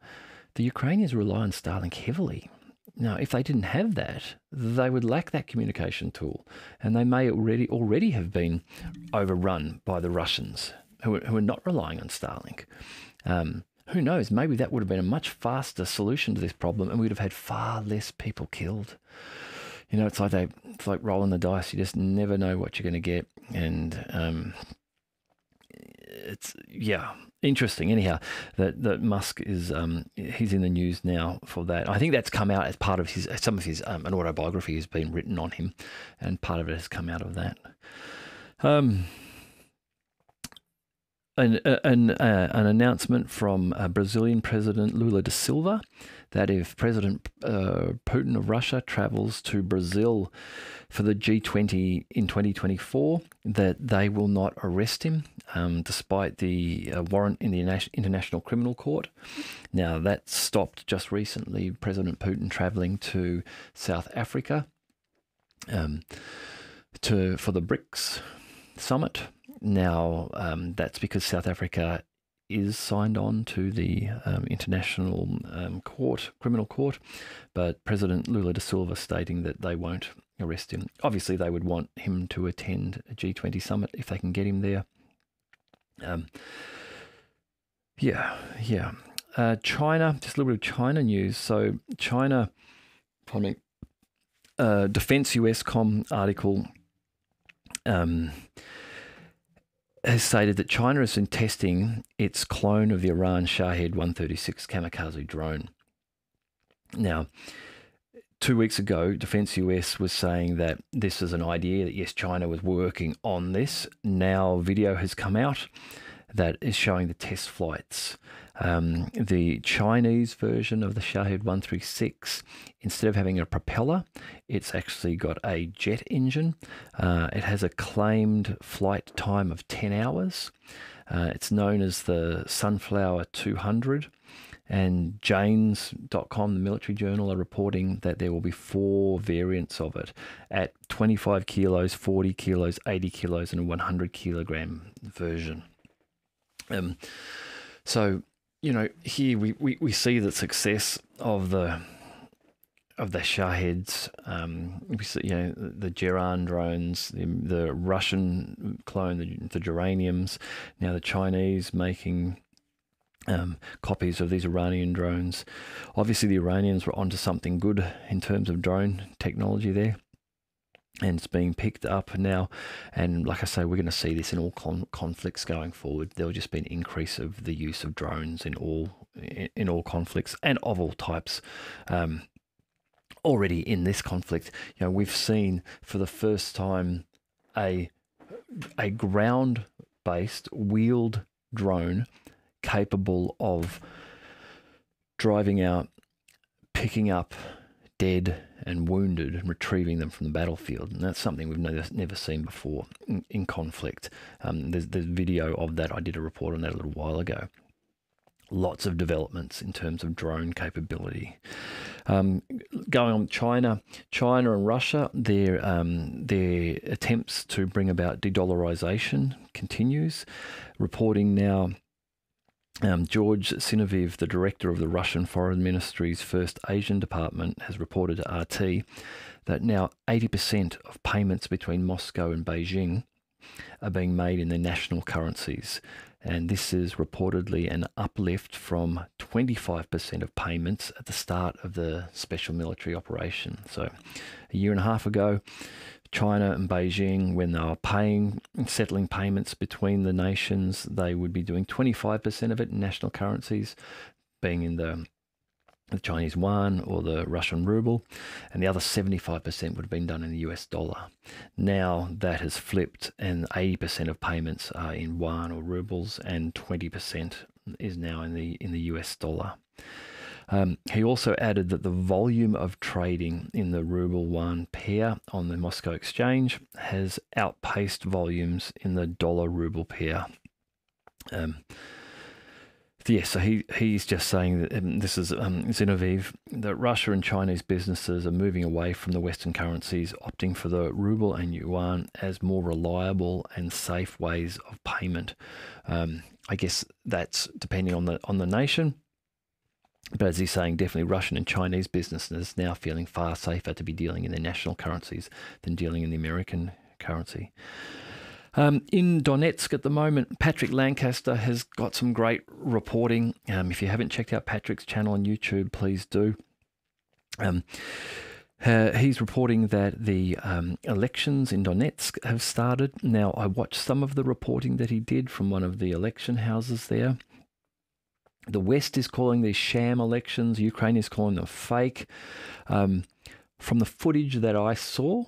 the Ukrainians rely on Starlink heavily. Now, if they didn't have that, they would lack that communication tool, and they may already have been overrun by the Russians, who are not relying on Starlink. Who knows? Maybe that would have been a much faster solution to this problem, and we'd have had far less people killed. You know, it's like rolling the dice. You just never know what you're going to get, and it's interesting. Anyhow, that Musk is he's in the news now for that. I think that's come out as part of some of his an autobiography has been written on him, and part of it has come out of that. An announcement from Brazilian President Lula da Silva that if President Putin of Russia travels to Brazil for the G20 in 2024, that they will not arrest him, despite the warrant in the International Criminal Court. Now, that stopped just recently, President Putin traveling to South Africa for the BRICS summit. Now, that's because South Africa is signed on to the International Criminal Court, but President Lula da Silva stating that they won't arrest him. Obviously, they would want him to attend a G20 summit if they can get him there. China, just a little bit of China news. So China, Defense US.com article has stated that China has been testing its clone of the Iran Shahed 136 kamikaze drone. Now, 2 weeks ago, Defense US was saying that this is an idea, that yes, China was working on this. Now video has come out that is showing the test flights. The Chinese version of the Shahed 136, instead of having a propeller, it's actually got a jet engine. It has a claimed flight time of 10 hours. It's known as the Sunflower 200. And Janes.com, the military journal, are reporting that there will be 4 variants of it at 25 kilos, 40 kilos, 80 kilos, and a 100 kilogram version. So, you know, here we see the success of the Shaheds. We see, you know, the Geran drones, the Russian clone, the geraniums. Now the Chinese making copies of these Iranian drones. Obviously, the Iranians were onto something good in terms of drone technology there. and it's being picked up now. And like I say, we're going to see this in all conflicts going forward. There'll just be an increase of the use of drones in all conflicts and of all types. Already in this conflict, we've seen for the first time a ground-based wheeled drone capable of driving out, picking up dead and wounded and retrieving them from the battlefield. And that's something we've never seen before in conflict. There's video of that. I did a report on that a little while ago. Lots of developments in terms of drone capability. Going on, China and Russia, their attempts to bring about de-dollarization continues. Reporting now, George Sinoviev, the director of the Russian Foreign Ministry's First Asian Department, has reported to RT that now 80% of payments between Moscow and Beijing are being made in their national currencies. And this is reportedly an uplift from 25% of payments at the start of the special military operation. So a year and a half ago, China and Beijing, when they were settling payments between the nations, they would be doing 25% of it in national currencies, being in the Chinese yuan or the Russian ruble, and the other 75% would have been done in the US dollar. Now that has flipped, and 80% of payments are in yuan or rubles, and 20% is now in the US dollar. He also added that the volume of trading in the ruble-yuan pair on the Moscow exchange has outpaced volumes in the dollar-ruble pair. So he's just saying that, this is Zinoviev, that Russia and Chinese businesses are moving away from the Western currencies, opting for the ruble and yuan as more reliable and safe ways of payment. I guess that's depending on the nation. But as he's saying, definitely Russian and Chinese businesses now feeling far safer to be dealing in their national currencies than dealing in the American currency. In Donetsk at the moment, Patrick Lancaster has got some great reporting. If you haven't checked out Patrick's channel on YouTube, please do. He's reporting that the elections in Donetsk have started. Now, I watched some of the reporting that he did from one of the election houses there. The West is calling these sham elections. Ukraine is calling them fake. From the footage that I saw,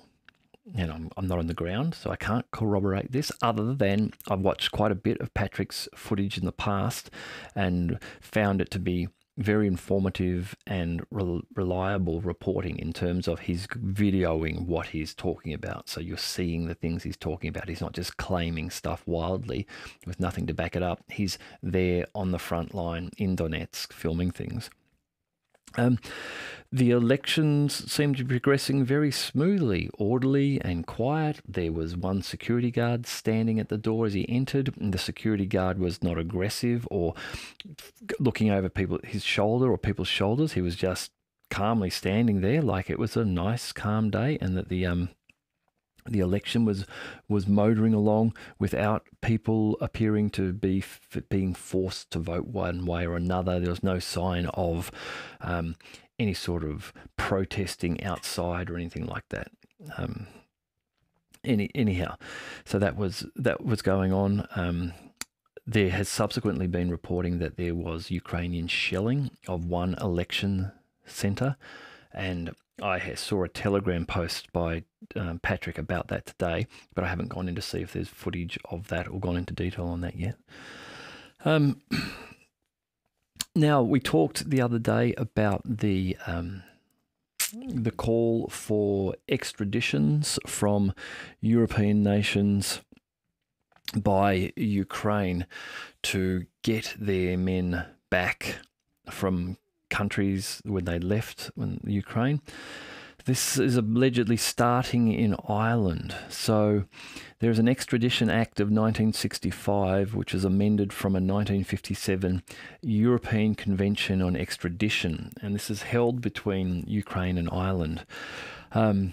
and I'm not on the ground, so I can't corroborate this, other than I've watched quite a bit of Patrick's footage in the past and found it to be very informative and reliable reporting in terms of his videoing what he's talking about. So you're seeing the things he's talking about. He's not just claiming stuff wildly with nothing to back it up. He's there on the front line in Donetsk filming things. The elections seem to be progressing very smoothly, orderly and quiet. There was one security guard standing at the door as he entered, and the security guard was not aggressive or looking over his shoulder or people's shoulders. He was just calmly standing there like it was a nice, calm day, and that the election was motoring along without people appearing to be being forced to vote one way or another. There was no sign of any sort of protesting outside or anything like that. Anyhow, so that was going on. There has subsequently been reporting that there was Ukrainian shelling of one election centre, and I saw a Telegram post by Patrick about that today, but I haven't gone in to see if there's footage of that or gone into detail on that yet. Now, we talked the other day about the call for extraditions from European nations by Ukraine to get their men back from countries when they left Ukraine. This is allegedly starting in Ireland. So there's an Extradition Act of 1965, which is amended from a 1957 European Convention on Extradition, and this is held between Ukraine and Ireland. A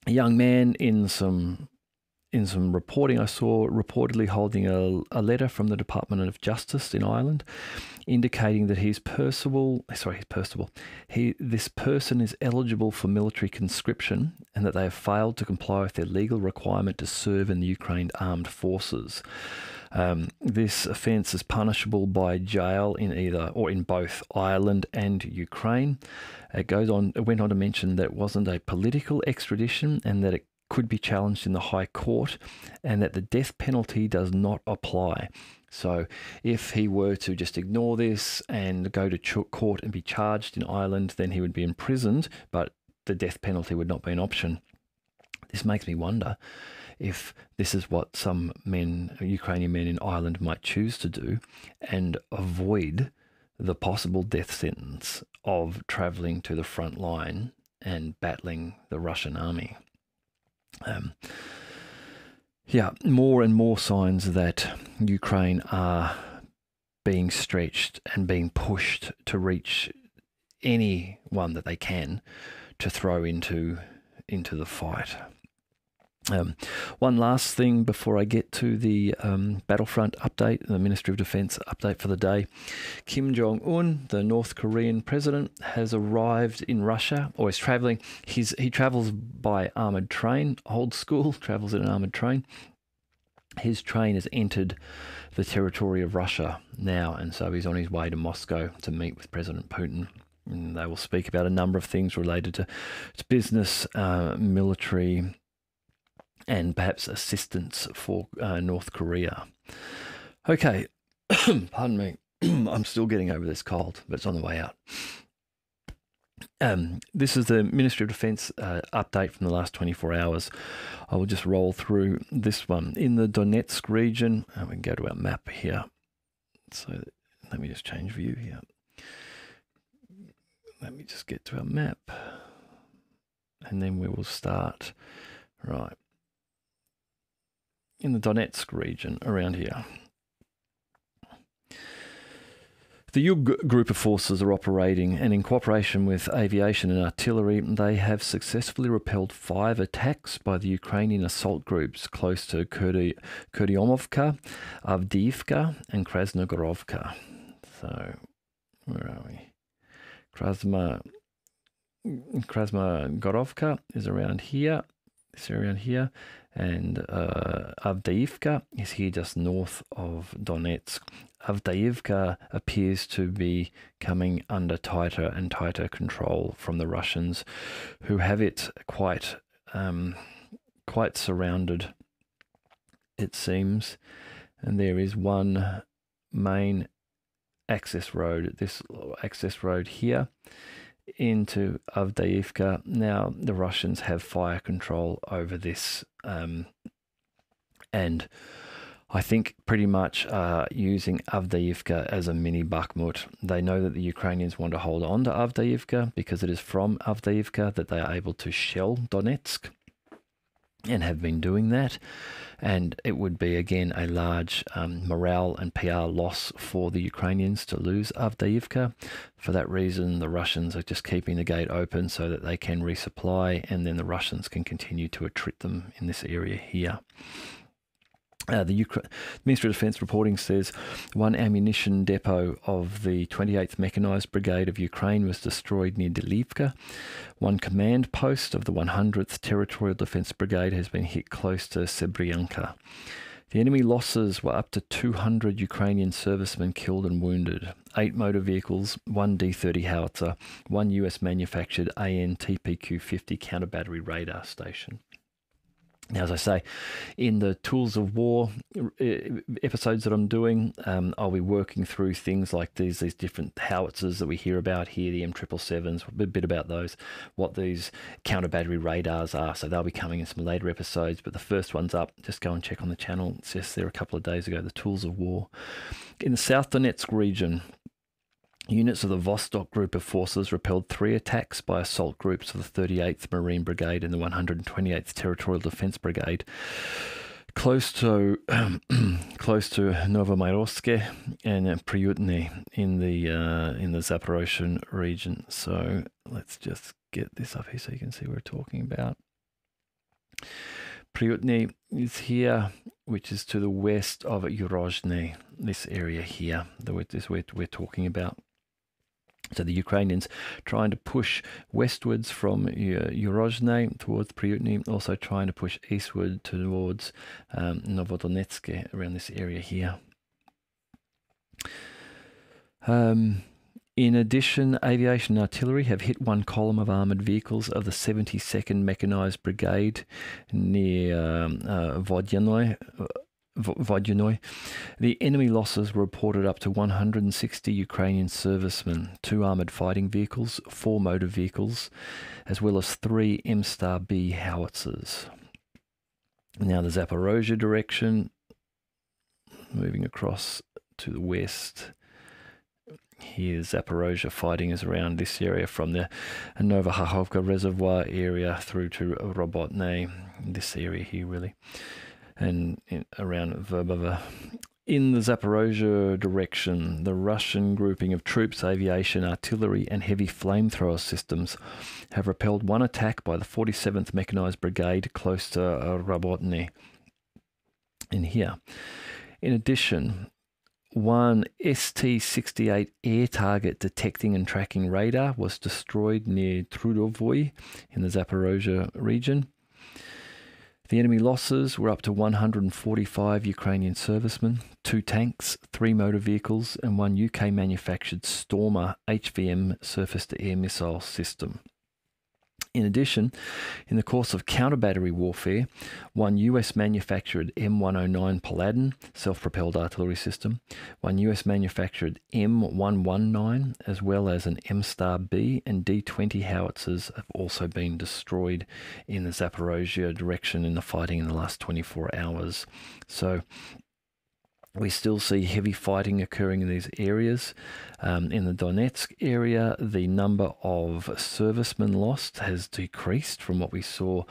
young man in some in some reporting I saw, reportedly holding a letter from the Department of Justice in Ireland, indicating that this person is eligible for military conscription and that they have failed to comply with their legal requirement to serve in the Ukraine armed forces. This offence is punishable by jail in both Ireland and Ukraine. It went on to mention that it wasn't a political extradition and that it could be challenged in the High Court, and that the death penalty does not apply. So if he were to just ignore this and go to court and be charged in Ireland, then he would be imprisoned, but the death penalty would not be an option. This makes me wonder if this is what some Ukrainian men in Ireland might choose to do and avoid the possible death sentence of travelling to the front line and battling the Russian army. More and more signs that Ukraine are being stretched and being pushed to reach anyone that they can to throw into the fight. One last thing before I get to the battlefront update, the Ministry of Defence update for the day. Kim Jong-un, the North Korean president, has arrived in Russia, or is travelling. He travels by armoured train, old school, travels in an armoured train. His train has entered the territory of Russia now, and so he's on his way to Moscow to meet with President Putin. And they will speak about a number of things related to business, military, and perhaps assistance for North Korea. Okay, pardon me. I'm still getting over this cold, but it's on the way out. This is the Ministry of Defence update from the last 24 hours. I will just roll through this one. In the Donetsk region, we can go to our map here. So let me just change view here. Let me just get to our map. And then we will start. Right. In the Donetsk region, around here. The Yug group of forces are operating, and in cooperation with aviation and artillery, they have successfully repelled 5 attacks by the Ukrainian assault groups close to Kuryomovka, Avdiivka, and Krasnogorovka. So, where are we? Krasnogorovka is around here. It's around here. And Avdiivka is here just north of Donetsk. Avdiivka appears to be coming under tighter and tighter control from the Russians, who have it quite surrounded, it seems. And there is one main access road, this access road here, into Avdiivka. Now the Russians have fire control over this, and I think pretty much using Avdiivka as a mini Bakhmut. They know that the Ukrainians want to hold on to Avdiivka because it is from Avdiivka that they are able to shell Donetsk, and have been doing that. And it would be, again, a large morale and PR loss for the Ukrainians to lose Avdiivka. For that reason, the Russians are just keeping the gate open so that they can resupply, and then the Russians can continue to attrit them in this area here. The Ministry of Defence reporting says one ammunition depot of the 28th Mechanized Brigade of Ukraine was destroyed near Delivka. One command post of the 100th Territorial Defence Brigade has been hit close to Sebryanka. The enemy losses were up to 200 Ukrainian servicemen killed and wounded, 8 motor vehicles, 1 D-30 howitzer, 1 US-manufactured AN-TPQ-50 counter-battery radar station. Now, as I say, in the Tools of War episodes that I'm doing, I'll be working through things like these different howitzers that we hear about here, the M777s, a bit about those, what these counter-battery radars are. So they'll be coming in some later episodes, but the first one's up. Just go and check on the channel. It's just there a couple of days ago, the Tools of War. In the South Donetsk region, units of the Vostok group of forces repelled 3 attacks by assault groups of the 38th Marine Brigade and the 128th Territorial Defence Brigade close to Novomyrske and Priutny in the Zaparosa region. So let's just get this up here so you can see what we're talking about. Priutny is here, which is to the west of Urozhny, this area here that we're talking about. So the Ukrainians trying to push westwards from Urozhny towards Priutny, also trying to push eastward towards Novodonetsk, around this area here. In addition, aviation and artillery have hit one column of armoured vehicles of the 72nd Mechanised Brigade near Vodyanoy. The enemy losses were reported up to 160 Ukrainian servicemen, 2 armoured fighting vehicles, 4 motor vehicles, as well as 3 M-Star-B howitzers. Now the Zaparosa direction, moving across to the west. Here, Zaparosa fighting is around this area from the Novokhovka Reservoir area through to Robotny, this area here really, and around Verbova. In the Zaparosa direction, the Russian grouping of troops, aviation, artillery and heavy flamethrower systems have repelled one attack by the 47th Mechanised Brigade close to Robotny in here. In addition, one ST-68 air target detecting and tracking radar was destroyed near Trudovoy in the Zaparosa region. The enemy losses were up to 145 Ukrainian servicemen, 2 tanks, 3 motor vehicles, and 1 UK-manufactured Stormer HVM surface-to-air missile system. In addition, in the course of counter-battery warfare, 1 US-manufactured M109 Paladin self-propelled artillery system, 1 US-manufactured M119, as well as an M-Star-B and D-20 howitzers have also been destroyed in the Zaparosa direction in the fighting in the last 24 hours. So we still see heavy fighting occurring in these areas. In the Donetsk area, the number of servicemen lost has decreased from what we saw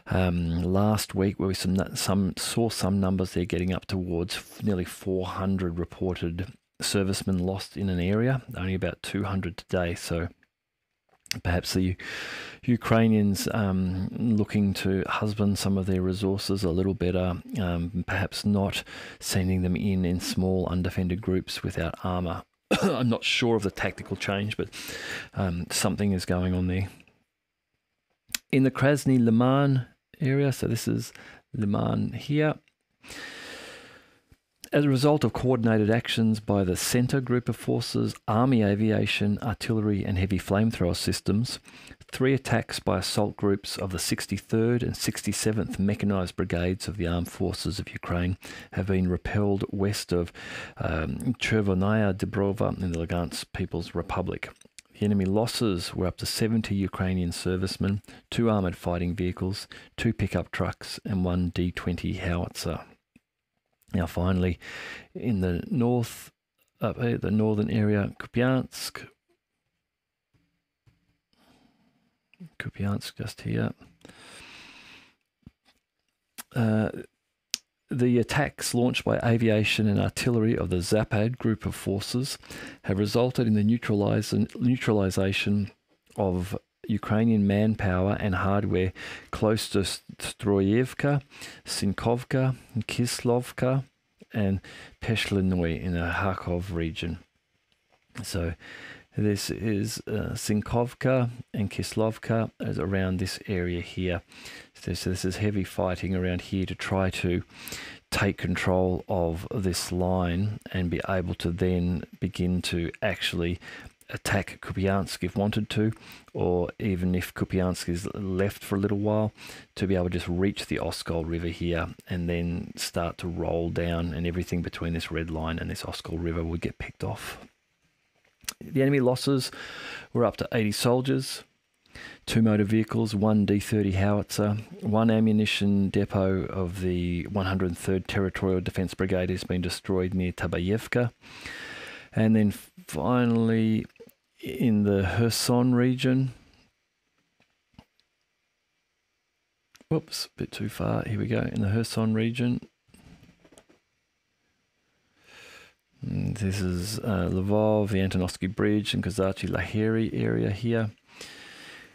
last week, where we saw some numbers there getting up towards nearly 400 reported servicemen lost in an area, only about 200 today. So perhaps the Ukrainians looking to husband some of their resources a little better, perhaps not sending them in small undefended groups without armour. I'm not sure of the tactical change, but something is going on there. In the Krasny Liman area, so this is Liman here, as a result of coordinated actions by the Centre Group of Forces, Army Aviation, Artillery and Heavy Flamethrower Systems, 3 attacks by assault groups of the 63rd and 67th Mechanised Brigades of the Armed Forces of Ukraine have been repelled west of Chervonaya Dubrova in the Lugansk People's Republic. The enemy losses were up to 70 Ukrainian servicemen, 2 armoured fighting vehicles, 2 pickup trucks and 1 D-20 howitzer. Now, finally, in the north, up here, the northern area, Kupiansk just here. The attacks launched by aviation and artillery of the Zapad group of forces have resulted in the neutralization of Ukrainian manpower and hardware close to Stroyevka, Sinkovka, Kislovka, and Peshlenoy in the Kharkov region. So this is Sinkovka and Kislovka is around this area here. So this is heavy fighting around here to try to take control of this line and be able to then begin to actually attack Kupiansk if wanted to, or even if Kupiansk is left for a little while, to be able to just reach the Oskol River here and then start to roll down, and everything between this red line and this Oskol River would get picked off. The enemy losses were up to 80 soldiers, 2 motor vehicles, 1 D-30 howitzer, 1 ammunition depot of the 103rd Territorial Defence Brigade has been destroyed near Tabayevka. And then finally, in the Kherson region, whoops, a bit too far, here we go, in the Kherson region, this is Lvov, the Antonovsky Bridge and Kazachi Lahiri area here.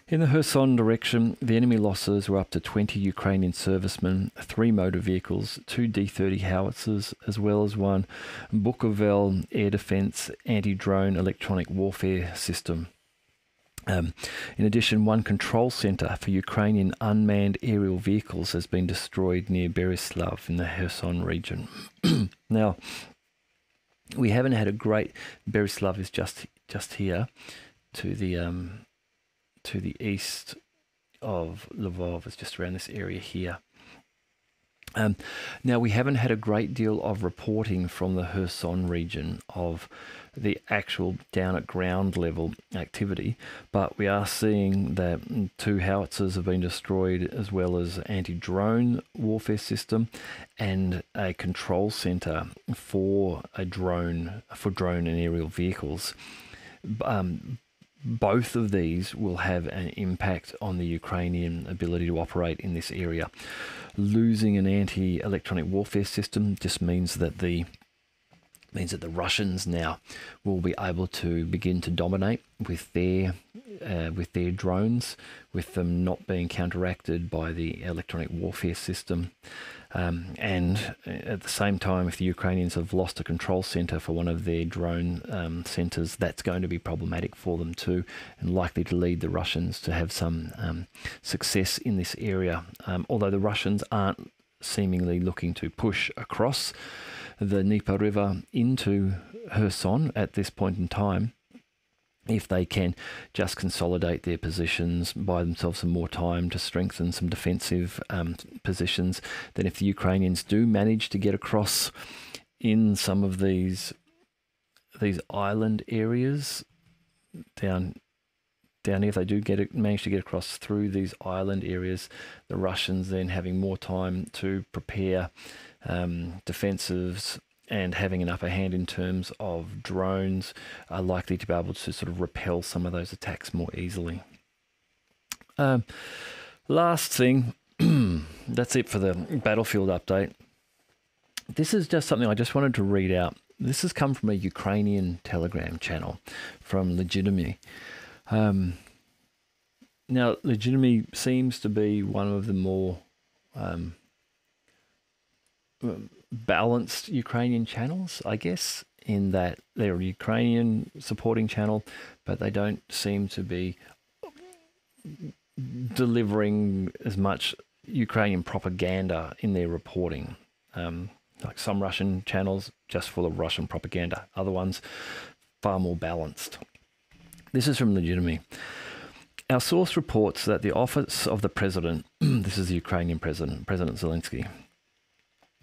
In the Kherson direction, the enemy losses were up to 20 Ukrainian servicemen, 3 motor vehicles, 2 D-30 howitzers, as well as 1 Bukovel air defence anti-drone electronic warfare system. In addition, 1 control centre for Ukrainian unmanned aerial vehicles has been destroyed near Berislav in the Kherson region. Now, we haven't had a great... Berislav is just here to the east of Lvov. It's just around this area here. Now, we haven't had a great deal of reporting from the Kherson region of the actual down at ground level activity, but we are seeing that 2 howitzers have been destroyed, as well as anti-drone warfare system and a control centre for drone and aerial vehicles. Both of these will have an impact on the Ukrainian ability to operate in this area. Losing an anti-electronic warfare system just means that the Russians now will be able to begin to dominate with their drones, with them not being counteracted by the electronic warfare system. And at the same time, if the Ukrainians have lost a control centre for one of their drone centres, that's going to be problematic for them too, and likely to lead the Russians to have some success in this area. Although the Russians aren't seemingly looking to push across the Dnieper River into Kherson at this point in time, if they can just consolidate their positions, buy themselves some more time to strengthen some defensive positions, then if the Ukrainians do manage to get across in some of these island areas down here, if they do manage to get across through these island areas, the Russians then having more time to prepare defensives and having an upper hand in terms of drones, are likely to be able to sort of repel some of those attacks more easily. Last thing, that's it for the battlefield update. This is just something I just wanted to read out. This has come from a Ukrainian Telegram channel from Legitimy. Now, Legitimy seems to be one of the more balanced Ukrainian channels, I guess, in that they're a Ukrainian supporting channel, but they don't seem to be delivering as much Ukrainian propaganda in their reporting. Like some Russian channels, just full of Russian propaganda. Other ones, far more balanced. This is from Legitimy. Our source reports that the office of the president, this is the Ukrainian president, President Zelensky,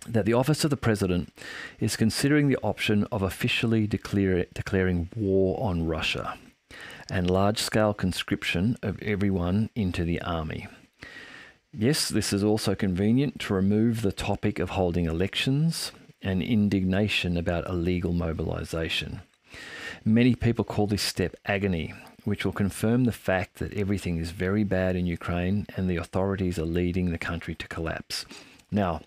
that the office of the president is considering the option of officially declaring war on Russia and large-scale conscription of everyone into the army. Yes, this is also convenient to remove the topic of holding elections and indignation about illegal mobilization. Many people call this step agony, which will confirm the fact that everything is very bad in Ukraine and the authorities are leading the country to collapse. Now,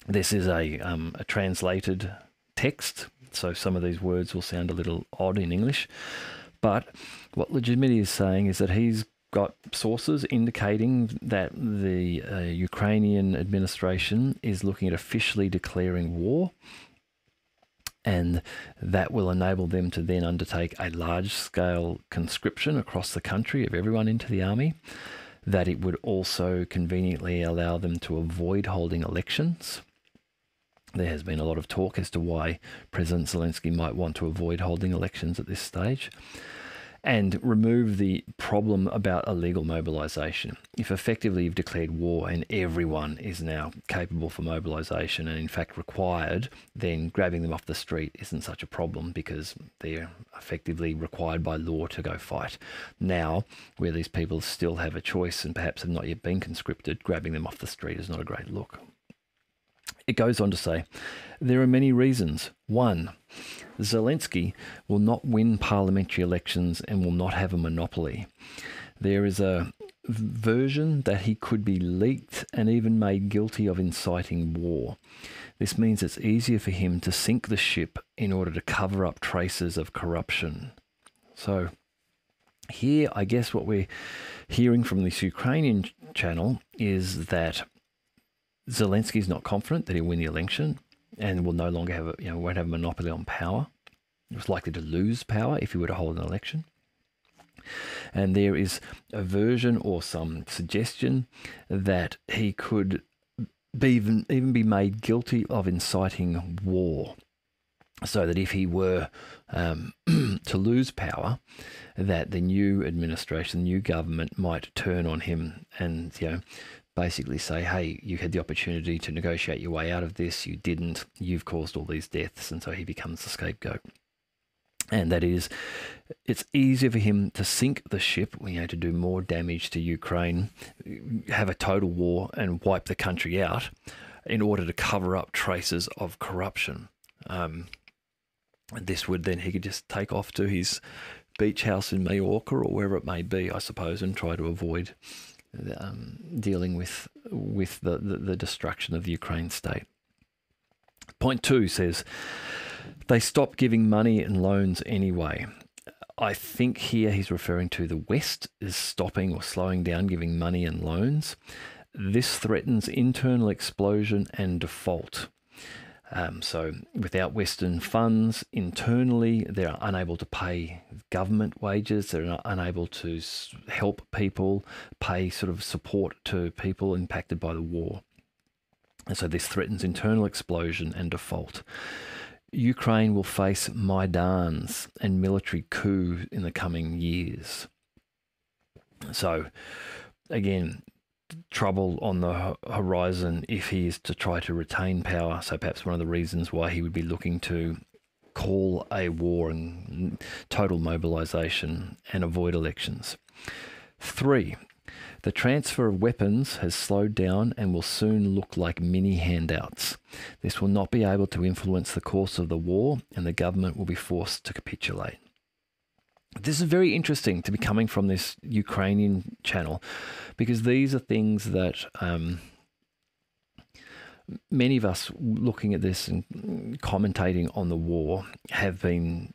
this is a translated text, so some of these words will sound a little odd in English. But what Legitimy is saying is that he's got sources indicating that the Ukrainian administration is looking at officially declaring war, and that will enable them to then undertake a large-scale conscription across the country of everyone into the army, that it would also conveniently allow them to avoid holding elections. There has been a lot of talk as to why President Zelensky might want to avoid holding elections at this stage, and remove the problem about illegal mobilization. If effectively you've declared war and everyone is now capable for mobilization and in fact required, then grabbing them off the street isn't such a problem because they're effectively required by law to go fight. Now, where these people still have a choice and perhaps have not yet been conscripted, grabbing them off the street is not a great look. It goes on to say, there are many reasons. 1, Zelensky will not win parliamentary elections and will not have a monopoly. There is a version that he could be leaked and even made guilty of inciting war. This means it's easier for him to sink the ship in order to cover up traces of corruption. So here, I guess what we're hearing from this Ukrainian channel is that Zelensky's not confident that he'll win the election and will no longer have won't have a monopoly on power. He was likely to lose power if he were to hold an election. And there is a version or some suggestion that he could even be made guilty of inciting war, so that if he were to lose power, that the new administration, the new government might turn on him and basically say, hey, you had the opportunity to negotiate your way out of this, you didn't, you've caused all these deaths, and so he becomes the scapegoat. And that is, it's easier for him to sink the ship, to do more damage to Ukraine, have a total war and wipe the country out in order to cover up traces of corruption. This would then, he could just take off to his beach house in Majorca or wherever it may be, I suppose, and try to avoid dealing with the destruction of the Ukraine state. Point 2 says, they stopped giving money and loans anyway. I think here he's referring to the West is stopping or slowing down giving money and loans. This threatens internal explosion and default. So without Western funds internally, they're unable to pay government wages. They're not unable to help people, pay sort of support to people impacted by the war. And so this threatens internal explosion and default. Ukraine will face Maidans and military coup in the coming years. So again, trouble on the horizon if he is to try to retain power. So perhaps one of the reasons why he would be looking to call a war and total mobilization and avoid elections. 3, the transfer of weapons has slowed down and will soon look like mini handouts. This will not be able to influence the course of the war, and the government will be forced to capitulate. This is very interesting to be coming from this Ukrainian channel, because these are things that many of us looking at this and commentating on the war have been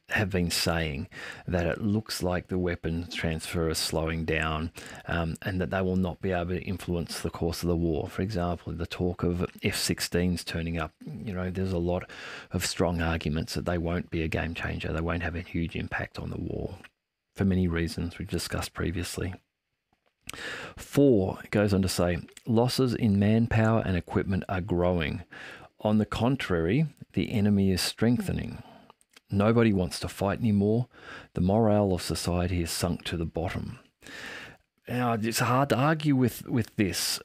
saying, that it looks like the weapons transfer is slowing down, and that they will not be able to influence the course of the war. For example, the talk of F-16s turning up, there's a lot of strong arguments that they won't be a game changer. They won't have a huge impact on the war for many reasons we've discussed previously. 4, it goes on to say, losses in manpower and equipment are growing. On the contrary, the enemy is strengthening. Nobody wants to fight anymore. The morale of society has sunk to the bottom. Now, it's hard to argue with this.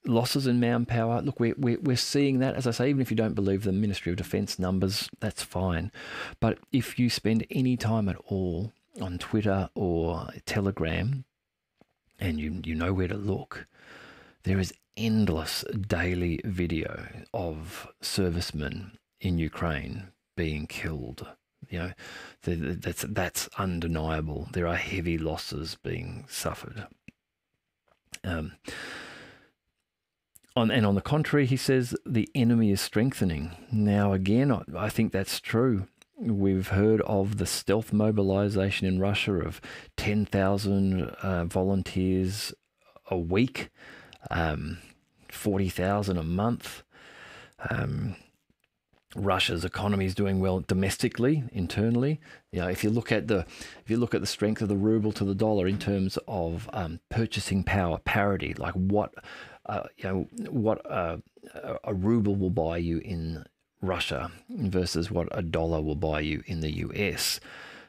Losses in manpower, look, we're seeing that. As I say, even if you don't believe the Ministry of Defence numbers, that's fine. But if you spend any time at all on Twitter or Telegram, and you know where to look, there is endless daily video of servicemen in Ukraine being killed. That's undeniable. There are heavy losses being suffered. And on the contrary, he says the enemy is strengthening. Now, again, I think that's true. We've heard of the stealth mobilization in Russia of 10,000 volunteers a week, 40,000 a month. Russia's economy is doing well domestically, internally. If you look at the strength of the ruble to the dollar in terms of purchasing power parity, like what a ruble will buy you in Russia versus what a dollar will buy you in the US.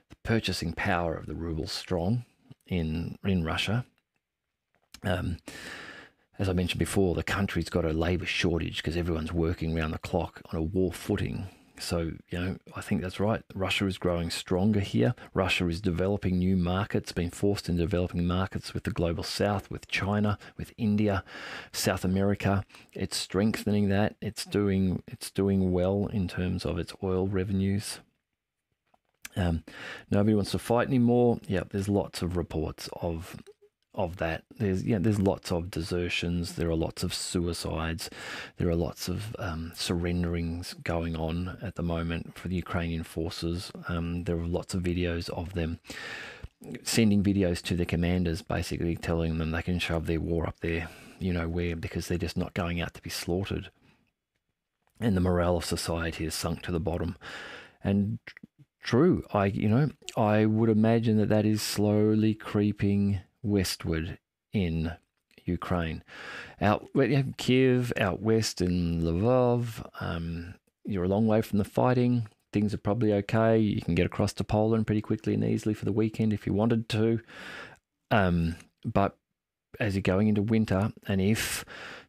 The purchasing power of the ruble is strong in Russia. As I mentioned before, the country's got a labour shortage because everyone's working around the clock on a war footing. So, I think that's right. Russia is growing stronger here. Russia is developing new markets, being forced into developing markets with the global south, with China, with India, South America. It's strengthening that. It's doing well in terms of its oil revenues. Nobody wants to fight anymore. Yeah, there's lots of reports of that. There's lots of desertions. There are lots of suicides. There are lots of surrenderings going on at the moment for the Ukrainian forces. There are lots of videos of them sending videos to the commanders, basically telling them they can shove their war up there, you know where, because they're just not going out to be slaughtered. And the morale of society has sunk to the bottom. And true, I would imagine that is slowly creeping westward in Ukraine. Out Kiev, out west in Lvov, you're a long way from the fighting. Things are probably okay. You can get across to Poland pretty quickly and easily for the weekend if you wanted to. But as you're going into winter, and if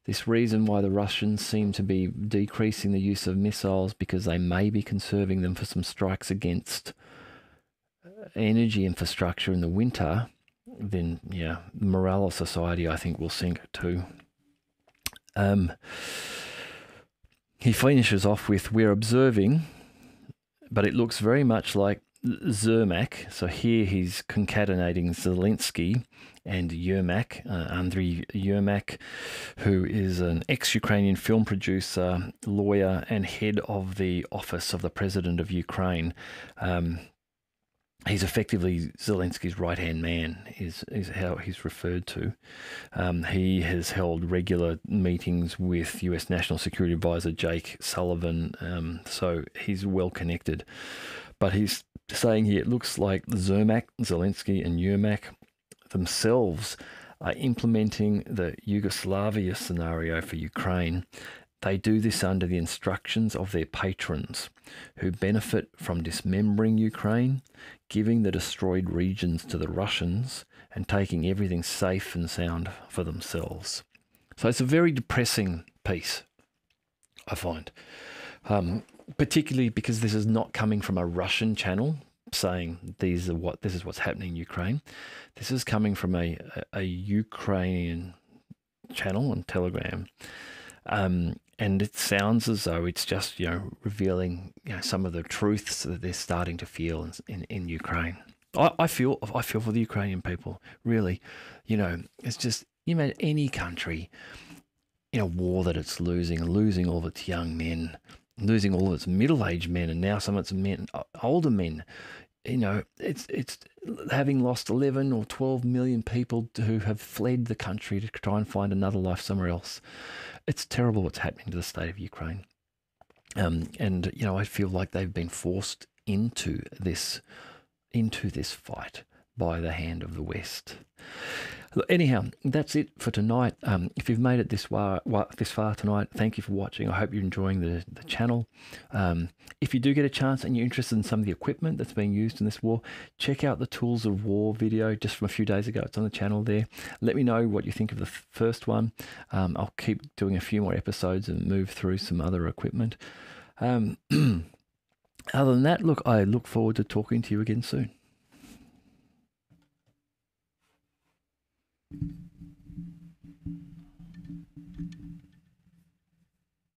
this reason why the Russians seem to be decreasing the use of missiles because they may be conserving them for some strikes against energy infrastructure in the winter, then yeah, the morale of society I think will sink too. He finishes off with, we're observing, but it looks very much like Zermak. So here he's concatenating Zelensky and Yermak, Andriy Yermak, who is an ex-Ukrainian film producer, lawyer, and head of the office of the President of Ukraine. He's effectively Zelensky's right-hand man, is how he's referred to. He has held regular meetings with US National Security Advisor Jake Sullivan, so he's well connected. But he's saying here, it looks like Zermak, Zelensky, and Yermak themselves are implementing the Yugoslavia scenario for Ukraine. They do this under the instructions of their patrons, who benefit from dismembering Ukraine, giving the destroyed regions to the Russians, and taking everything safe and sound for themselves. So it's a very depressing piece, I find, particularly because this is not coming from a Russian channel saying this is what's happening in Ukraine. This is coming from a Ukrainian channel on Telegram. And it sounds as though it's just, revealing, some of the truths that they're starting to feel in Ukraine. I feel for the Ukrainian people, really. It's just, imagine any country in a war that it's losing all of its young men, losing all of its middle-aged men, and now some of its men, older men. It's having lost 11 or 12 million people who have fled the country to try and find another life somewhere else. It's terrible what's happening to the state of Ukraine. And I feel like they've been forced into this fight by the hand of the West. Anyhow, that's it for tonight. If you've made it this far tonight, thank you for watching. I hope you're enjoying the channel. If you do get a chance and you're interested in some of the equipment that's being used in this war, check out the Tools of War video just from a few days ago. It's on the channel there. Let me know what you think of the first one. I'll keep doing a few more episodes and move through some other equipment. Other than that, I look forward to talking to you again soon.